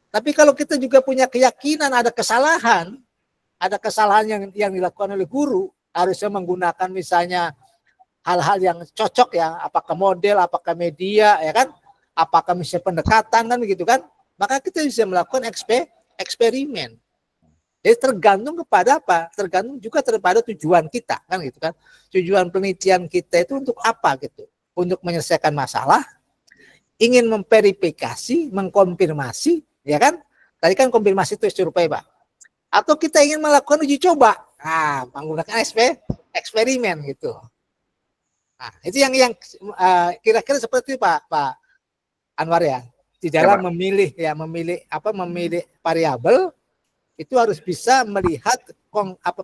Tapi kalau kita juga punya keyakinan ada kesalahan yang dilakukan oleh guru, harusnya menggunakan misalnya hal-hal yang cocok ya, apakah model, apakah media, ya kan, apakah misalnya pendekatan kan begitu kan, maka kita bisa melakukan eksperimen. Jadi tergantung kepada apa? Tergantung juga kepada tujuan kita kan gitu kan. Tujuan penelitian kita itu untuk apa gitu? Untuk menyelesaikan masalah, ingin memverifikasi, mengkonfirmasi, ya kan? Tadi kan konfirmasi itu survei, Pak. Atau kita ingin melakukan uji coba, menggunakan eksperimen gitu. Nah, itu yang kira-kira seperti itu, Pak Anwar ya. Di dalam memilih variabel itu harus bisa melihat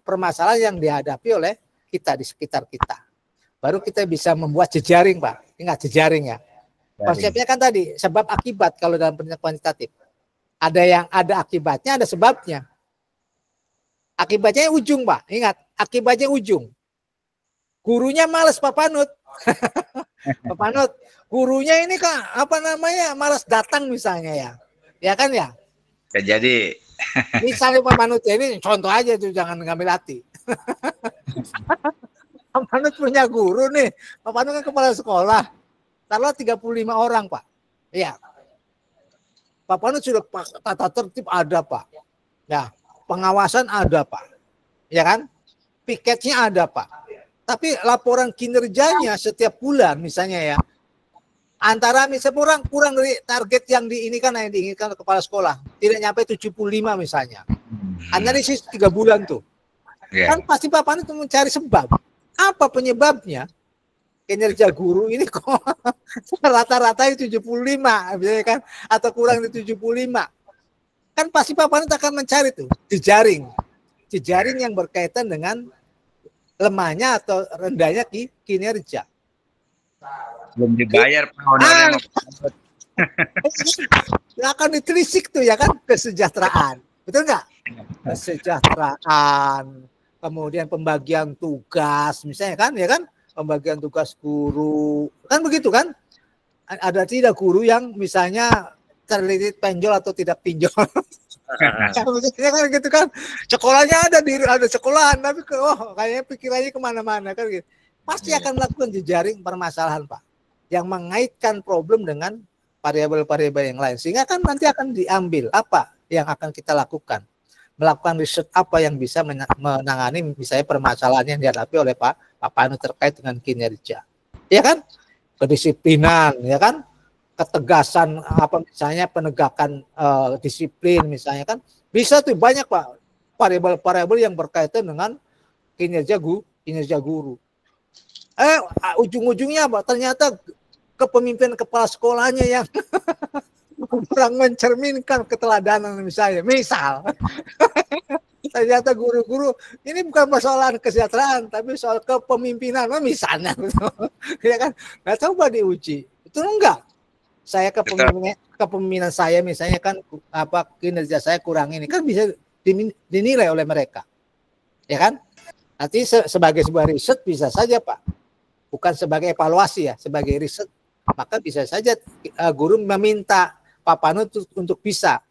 permasalahan yang dihadapi oleh kita di sekitar kita. Baru kita bisa membuat jejaring, Pak. Ingat jejaring ya. Konsepnya kan tadi sebab akibat kalau dalam penelitian kuantitatif. Ada yang ada akibatnya, ada sebabnya. Akibatnya ujung, Pak. Ingat, akibatnya ujung. Gurunya malas Pak Panut. Pak Panut, gurunya ini kan malas datang misalnya ya. Ya kan ya? Jadi misalnya Pak Panut ini contoh aja tuh, jangan ngambil hati. Pak Panut punya guru nih. Pak Panut kan kepala sekolah. Taruhlah 35 orang, Pak. Iya. Pak Panut sudah tata tertib ada, Pak. Ya, pengawasan ada, Pak. Ya kan? Piketnya ada, Pak. Tapi laporan kinerjanya setiap bulan misalnya ya. Antara misalnya kurang dari target yang diinginkan kepala sekolah, tidak nyampe 75 misalnya. Analisis 3 bulan tuh. Kan pasti Pak Panut mencari sebab. Apa penyebabnya? Kinerja guru ini kok rata-rata 75 misalnya kan, atau kurang dari 75. Kan pasti Pak Panut akan mencari tuh jejaring yang berkaitan dengan lemahnya atau rendahnya kinerja. Belum dibayar akan ditelisik tuh ya kan, kesejahteraan, betul nggak? Kesejahteraan, kemudian pembagian tugas misalnya kan, ya kan, pembagian tugas guru kan begitu kan? Ada tidak guru yang misalnya terlilit penjol atau tidak pinjol? Kan gitu kan, sekolahnya ada sekolahan tapi kayaknya pikirannya kemana-mana kan gitu. Pasti akan melakukan jejaring permasalahan, Pak, yang mengaitkan problem dengan variabel-variabel yang lain, sehingga kan nanti akan diambil apa yang akan kita lakukan, melakukan riset apa yang bisa menangani misalnya permasalahan yang dihadapi oleh Pak Panut terkait dengan kinerja, ya kan, kedisiplinan, ya kan, ketegasan misalnya penegakan disiplin misalnya kan, bisa tuh banyak, Pak, variabel-variabel yang berkaitan dengan kinerja guru. Ujung-ujungnya Pak, ternyata kepemimpinan kepala sekolahnya yang kurang mencerminkan keteladanan misalnya. Misal ternyata guru-guru ini bukan persoalan kesejahteraan tapi soal kepemimpinan misalnya, ya kan. Nah, coba diuji. Itu enggak. Saya kepemimpinan saya misalnya kan kinerja saya kurang ini kan bisa dinilai oleh mereka. Ya kan? Nanti sebagai sebuah riset bisa saja, Pak. Bukan sebagai evaluasi ya, sebagai riset, maka bisa saja guru meminta Pak Panut untuk bisa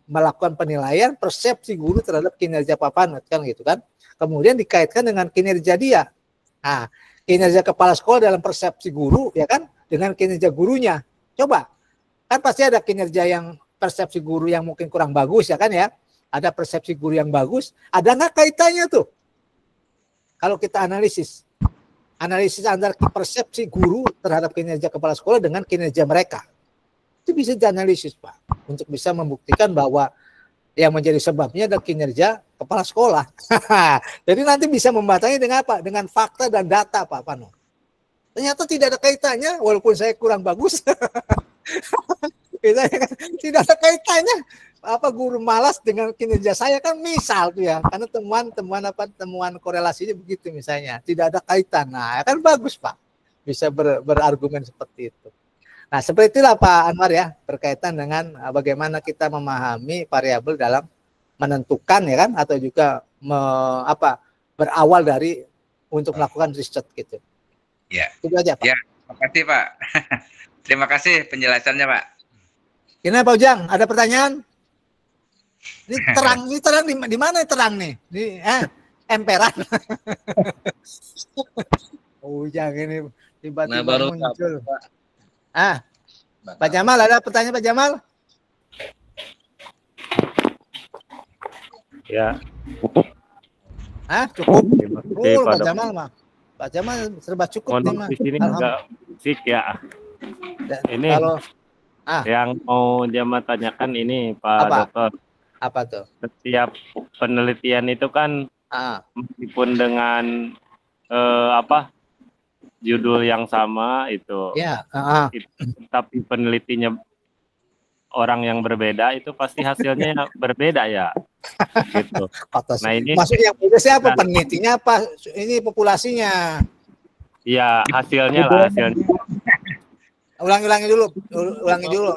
melakukan penilaian persepsi guru terhadap kinerja Pak Panut kan gitu kan. Kemudian dikaitkan dengan kinerja dia. Nah, kinerja kepala sekolah dalam persepsi guru ya kan dengan kinerja gurunya. Coba, kan pasti ada kinerja yang persepsi guru yang mungkin kurang bagus ya kan ya. Ada persepsi guru yang bagus, ada nggak kaitannya tuh? Kalau kita analisis antara persepsi guru terhadap kinerja kepala sekolah dengan kinerja mereka. Itu bisa dianalisis, Pak, untuk bisa membuktikan bahwa yang menjadi sebabnya adalah kinerja kepala sekolah. Jadi nanti bisa membatanya dengan apa? Dengan fakta dan data, Pak Pano. Ternyata tidak ada kaitannya, walaupun saya kurang bagus. Tidak ada kaitannya guru malas dengan kinerja saya kan, misal tuh ya, karena temuan korelasinya begitu misalnya, tidak ada kaitan. Nah, kan bagus, Pak, bisa berargumen seperti itu. Nah, seperti itulah Pak Anwar ya, berkaitan dengan bagaimana kita memahami variabel dalam menentukan ya kan, atau juga berawal dari untuk melakukan riset gitu. Ya. Itu aja, Pak. Ya, terima kasih, Pak. Terima kasih penjelasannya, Pak. Ini Pak Ujang, ada pertanyaan? Ini terang di mana terang nih? Di emperan. Ujang ini tiba-tiba muncul. Pak Jamal, ada pertanyaan Pak Jamal? Ya. Hah, cukup. Terima kasih, Pak Pak Jamal mah. Pak Jamal serba cukup nih Mohon mah. di sini agak musik ya. Ini Kalau yang mau Jamal tanyakan ini Pak Apa? Dokter. apa tuh? Setiap penelitian itu kan meskipun dengan judul yang sama itu, Ya, tapi penelitinya orang yang berbeda itu pasti hasilnya berbeda ya. Gitu. Nah ini maksudnya yang beda siapa? Penelitinya apa? Ini populasinya. Ya hasilnya lah hasilnya. Ulangi dulu.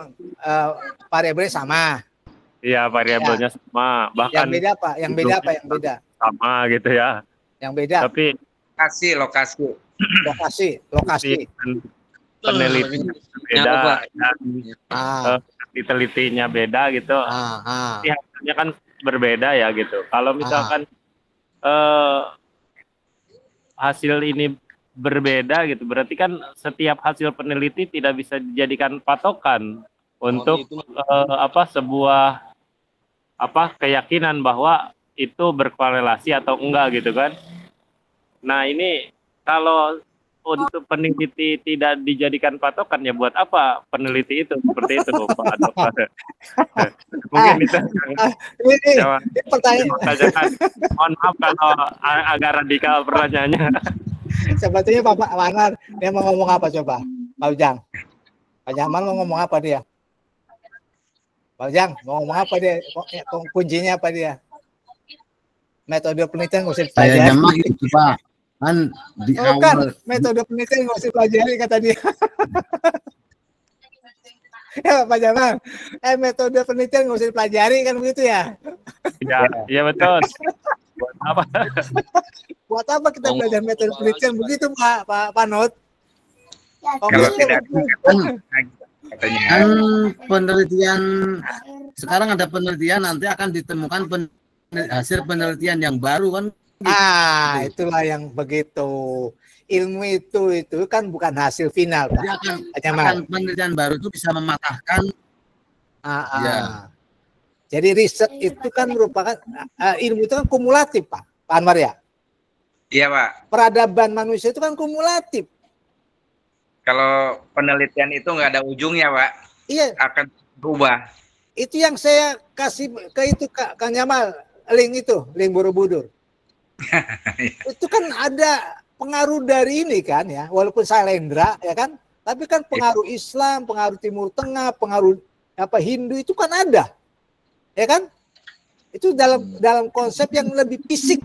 Variabelnya sama. Iya variabelnya sama. Bahkan Yang beda apa? Yang beda. Sama gitu ya. Yang beda. Tapi lokasi. Penelitinya beda dan ditelitinya beda gitu. Hasilnya kan berbeda ya gitu. Kalau misalkan hasil ini berbeda gitu, berarti kan setiap hasil peneliti tidak bisa dijadikan patokan untuk sebuah keyakinan bahwa itu berkorelasi atau enggak gitu kan. Nah ini kalau untuk peneliti tidak dijadikan patokan ya buat apa peneliti itu seperti itu Pak Dokter. Mungkin itu ini pertanyaan. Mohon maaf kalau agak radikal pertanyaannya. Sebetulnya Pak Manar dia mau ngomong apa coba? Pak Ujang. Pak Jamal mau ngomong apa dia? Pak Ujang mau ngomong apa dia? Kuncinya apa dia? Metode penelitian nggak usah dipelajari. Saya Jamal itu Pak. Kan di awal kan metode penelitian nggak usah pelajari kata dia. Ya Pak Jamal, metode penelitian nggak usah dipelajari kan begitu ya? Iya betul. Buat apa? Buat apa kita belajar metode penelitian begitu Pak Not? Kalau tidak kan penelitian sekarang ada penelitian nanti akan ditemukan hasil penelitian yang baru kan. Itulah yang begitu. Ilmu itu kan bukan hasil final, Pak. Jadi akan penelitian baru itu bisa mematahkan. Jadi riset itu kan merupakan ilmu itu kan kumulatif, Pak Anwar ya. Iya, Pak. Peradaban manusia itu kan kumulatif. Kalau penelitian itu nggak ada ujungnya, Pak. Iya. Akan berubah. Itu yang saya kasih ke itu Kang Jamal, link Borobudur. Itu kan ada pengaruh dari ini kan ya, walaupun Sailendra ya kan, tapi kan pengaruh Islam, pengaruh Timur Tengah, pengaruh Hindu itu kan ada, ya kan? Itu dalam konsep yang lebih fisik,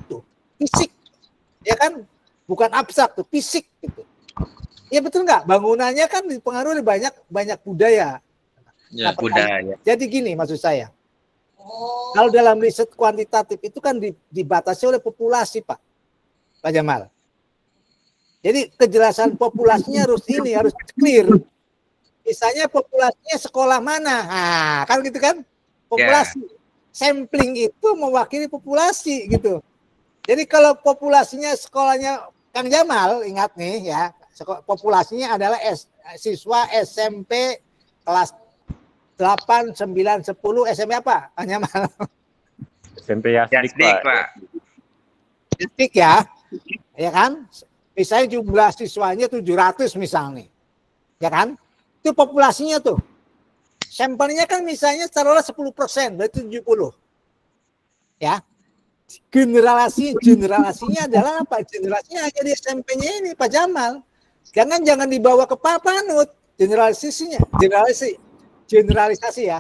ya kan? Bukan abstrak tuh, fisik gitu. Ya betul nggak? Bangunannya kan dipengaruhi banyak budaya. Ya, budaya. Jadi gini maksud saya. Kalau dalam riset kuantitatif itu kan dibatasi oleh populasi, Pak Jamal. Jadi kejelasan populasinya harus clear. Misalnya populasinya sekolah mana, kan gitu kan? Populasi, sampling itu mewakili populasi gitu. Jadi kalau populasinya sekolahnya Kang Jamal, ingat nih ya, populasinya adalah siswa SMP kelas 8, 9, 10 SMP apa? Hanya mal. SMP Yasdik, Pak. Yasdik ya. Ya kan? Misalnya jumlah siswanya 700 misalnya. Ya kan? Itu populasinya tuh. Sampelnya kan misalnya taruhlah 10%, berarti 70. Ya. Generasinya adalah apa? Generasinya hanya di SMP-nya ini Pak Jamal. Jangan dibawa ke Pak Panut. Generalisasi ya,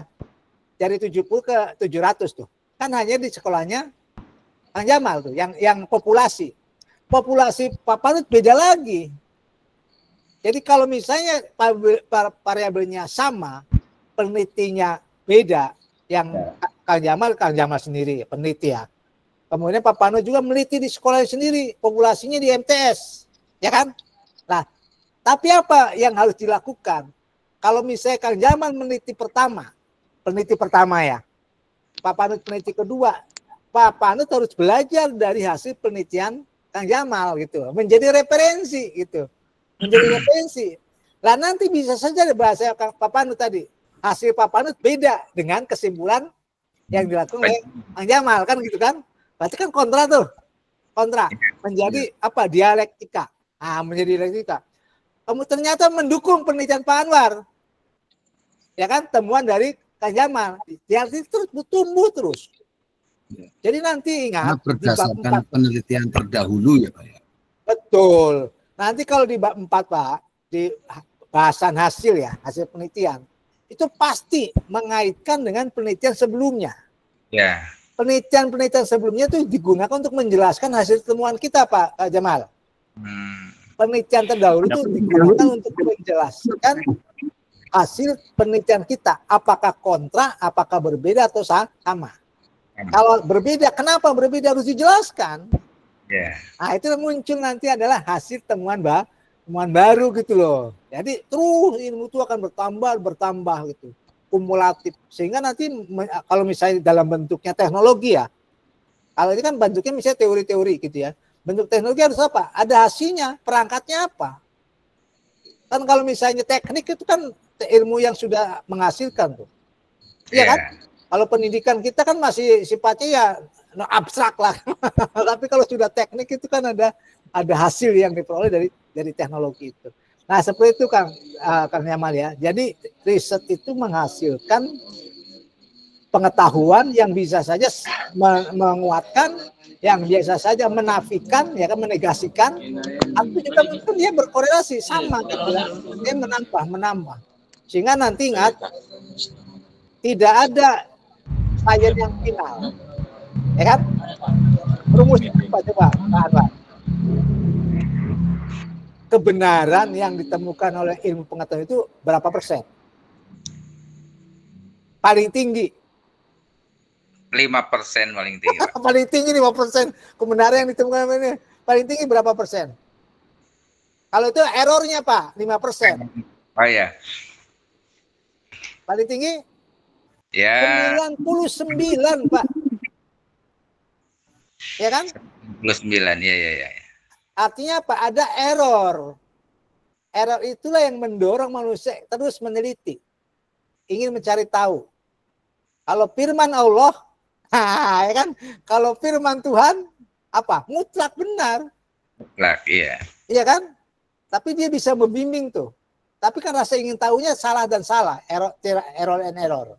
dari 70 ke 700 tuh, kan hanya di sekolahnya Kang Jamal tuh, yang populasi Pak Panut beda lagi. Jadi kalau misalnya variabelnya sama, penelitinya beda, yang Kang Jamal sendiri peneliti ya, kemudian Pak Panut juga meneliti di sekolahnya sendiri, populasinya di MTS, ya kan? Nah, tapi apa yang harus dilakukan? Kalau misalnya Kang Jamal peneliti pertama ya, Pak Panut peneliti kedua, Pak Panut harus belajar dari hasil penelitian Kang Jamal gitu, menjadi referensi gitu, Lah nanti bisa saja bahasa Pak Panut tadi, hasil Pak Panut beda dengan kesimpulan yang dilakukan oleh Kang Jamal kan gitu kan? Berarti kan kontra tuh. Kontra menjadi apa? Dialektika. Menjadi dialektika. Kamu ternyata mendukung penelitian Pak Anwar. Ya kan? Temuan dari Kang Jamal. Dialektika terus tumbuh terus. Jadi nanti ingat berdasarkan penelitian terdahulu ya Pak ya. Betul. Nanti kalau di bab 4 Pak, di bahasan hasil ya, hasil penelitian, itu pasti mengaitkan dengan penelitian sebelumnya. Ya. Penelitian-penelitian sebelumnya itu digunakan untuk menjelaskan hasil temuan kita Pak Jamal. Penelitian terdahulu itu digunakan untuk menjelaskan hasil penelitian kita. Apakah kontra, apakah berbeda atau sama. Kalau berbeda, kenapa berbeda harus dijelaskan. Nah itu muncul nanti adalah hasil temuan baru gitu loh. Jadi terus ilmu itu akan bertambah gitu, kumulatif. Sehingga nanti kalau misalnya dalam bentuknya teknologi ya, kalau ini kan bentuknya misalnya teori-teori gitu ya. Bentuk teknologi harus apa? Ada hasilnya, perangkatnya apa? Kan kalau misalnya teknik itu kan ilmu yang sudah menghasilkan tuh. Iya kan? Kalau pendidikan kita kan masih sifatnya ya abstrak lah. Tapi kalau sudah teknik itu kan ada hasil yang diperoleh dari teknologi itu. Nah seperti itu Kang Jamal ya. Jadi riset itu menghasilkan pengetahuan yang bisa saja menguatkan, yang biasa saja menafikan, ya kan, menegasikan, atau juga mungkin dia berkorelasi sama gitu ya. Dia menambah. Sehingga nanti ingat tidak ada sains yang final. Ya kan? Rumusnya apa coba Pak Anwar? Kebenaran yang ditemukan oleh ilmu pengetahuan itu berapa persen? Paling tinggi 5% paling tinggi. paling tinggi 5% kebenaran yang ditemukan ini. Paling tinggi berapa persen? Kalau itu errornya Pak 5%. Oh ya. Paling tinggi? Ya. 99 Pak. Ya kan? 99 ya. Artinya apa? Ada error. Error itulah yang mendorong manusia terus meneliti. Ingin mencari tahu. Kalau firman Allah, ya kan? Kalau firman Tuhan, apa? Mutlak benar. Mutlak, iya. Iya kan? Tapi dia bisa membimbing tuh. Tapi kan rasa ingin tahunya salah dan salah. Error and error.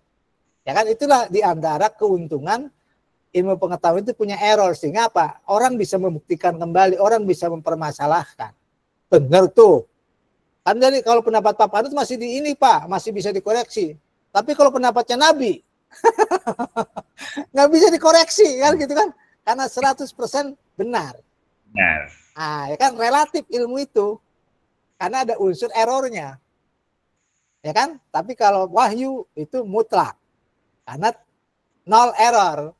Ya kan? Itulah di antara keuntungan ilmu pengetahuan itu punya error. Sehingga apa? Orang bisa membuktikan kembali. Orang bisa mempermasalahkan. Benar tuh. Kan jadi kalau pendapat Pak Panut masih di ini Pak. Masih bisa dikoreksi. Tapi kalau pendapatnya Nabi. Nggak bisa dikoreksi. Kan gitu kan. Karena 100% benar. Benar. Nah, ya kan relatif ilmu itu. Karena ada unsur errornya. Ya kan? Tapi kalau wahyu itu mutlak. Karena nol error.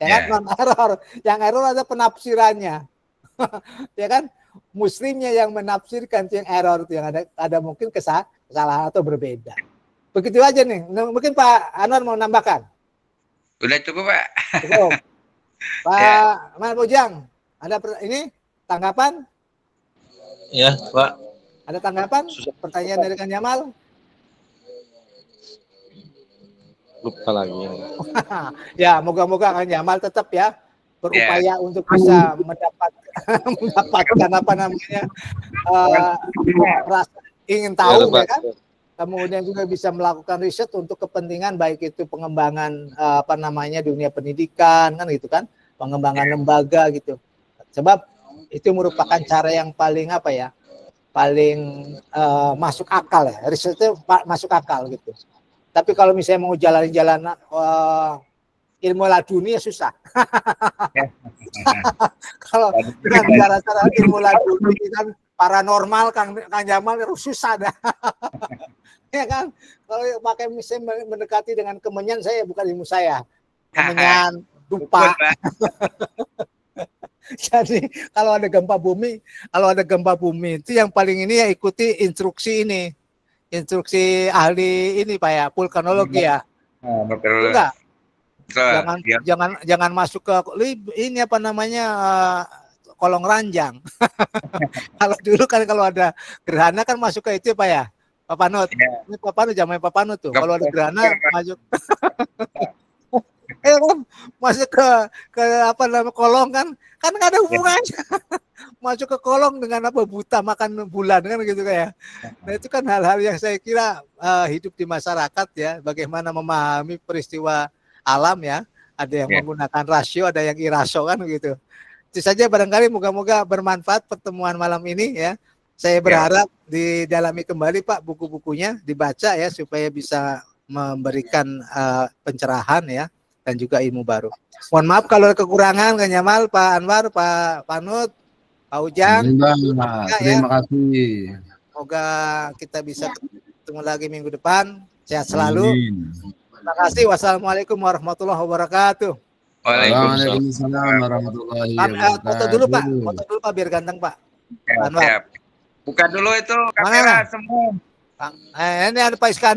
Ya kan? Non error. Yang error ada penafsirannya. Ya kan? Muslimnya yang menafsirkan yang error itu yang ada mungkin kesalahan atau berbeda. Begitu aja nih. Mungkin Pak Anwar mau nambahkan. Udah cukup Pak. Cukup. Pak Mal Bujang, ada ini tanggapan? Ya Pak. Ada tanggapan? Pertanyaan dari Kang Jamal? Lupa lagi. Ya, moga-moga Kang Jamal tetap ya berupaya untuk bisa mendapatkan apa namanya rasa ingin tahu ya kan. Kemudian juga bisa melakukan riset untuk kepentingan baik itu pengembangan apa namanya dunia pendidikan kan gitu kan, pengembangan lembaga gitu. Sebab itu merupakan cara yang paling apa ya, paling masuk akal ya. Riset itu masuk akal gitu. Tapi kalau misalnya mau jalan-jalan ilmu laduni ya susah. Kalau dengan cara-cara ilmu laduni kan paranormal Kang Jamal susah dah. Ya kan? Kalau pakai misalnya mendekati dengan kemenyan saya bukan ilmu saya. Kemenyan, dupa. Jadi kalau ada gempa bumi itu yang paling ini ya ikuti instruksi ini. Instruksi ahli ini Pak ya, vulkanologi ya. Enggak. Jangan masuk ke ini apa namanya kolong ranjang. Kalau dulu kan kalau ada gerhana kan masuk ke itu Pak ya. Pak Panut. Ya. Ini Pak Panut, jamnya Pak Panut tuh. Gak Kalau ada boleh gerhana pikir, Pak. masuk. Kan masuk ke apa namanya kolong kan nggak ada hubungannya. Masuk ke kolong dengan apa buta makan bulan kan gitu kayak. Nah itu kan hal-hal yang saya kira hidup di masyarakat ya, bagaimana memahami peristiwa alam ya. Ada yang menggunakan rasio, ada yang iraso kan gitu. Itu saja barangkali moga-moga bermanfaat pertemuan malam ini ya. Saya berharap didalami kembali Pak buku-bukunya, dibaca ya supaya bisa memberikan pencerahan ya dan juga ilmu baru. Mohon maaf kalau ada kekurangan, Kang Jamal, Pak Anwar, Pak Panut, Pak Ujang. Terima kasih. Semoga kita bisa ketemu lagi minggu depan. Sehat selalu. Terima kasih. Wassalamualaikum warahmatullahi wabarakatuh. Waalaikumsalam warahmatullahi wabarakatuh. Foto dulu Pak, foto dulu Pak biar ganteng Pak. Siap. Buka dulu itu kamera semua. Ini ada Pak Iskandar.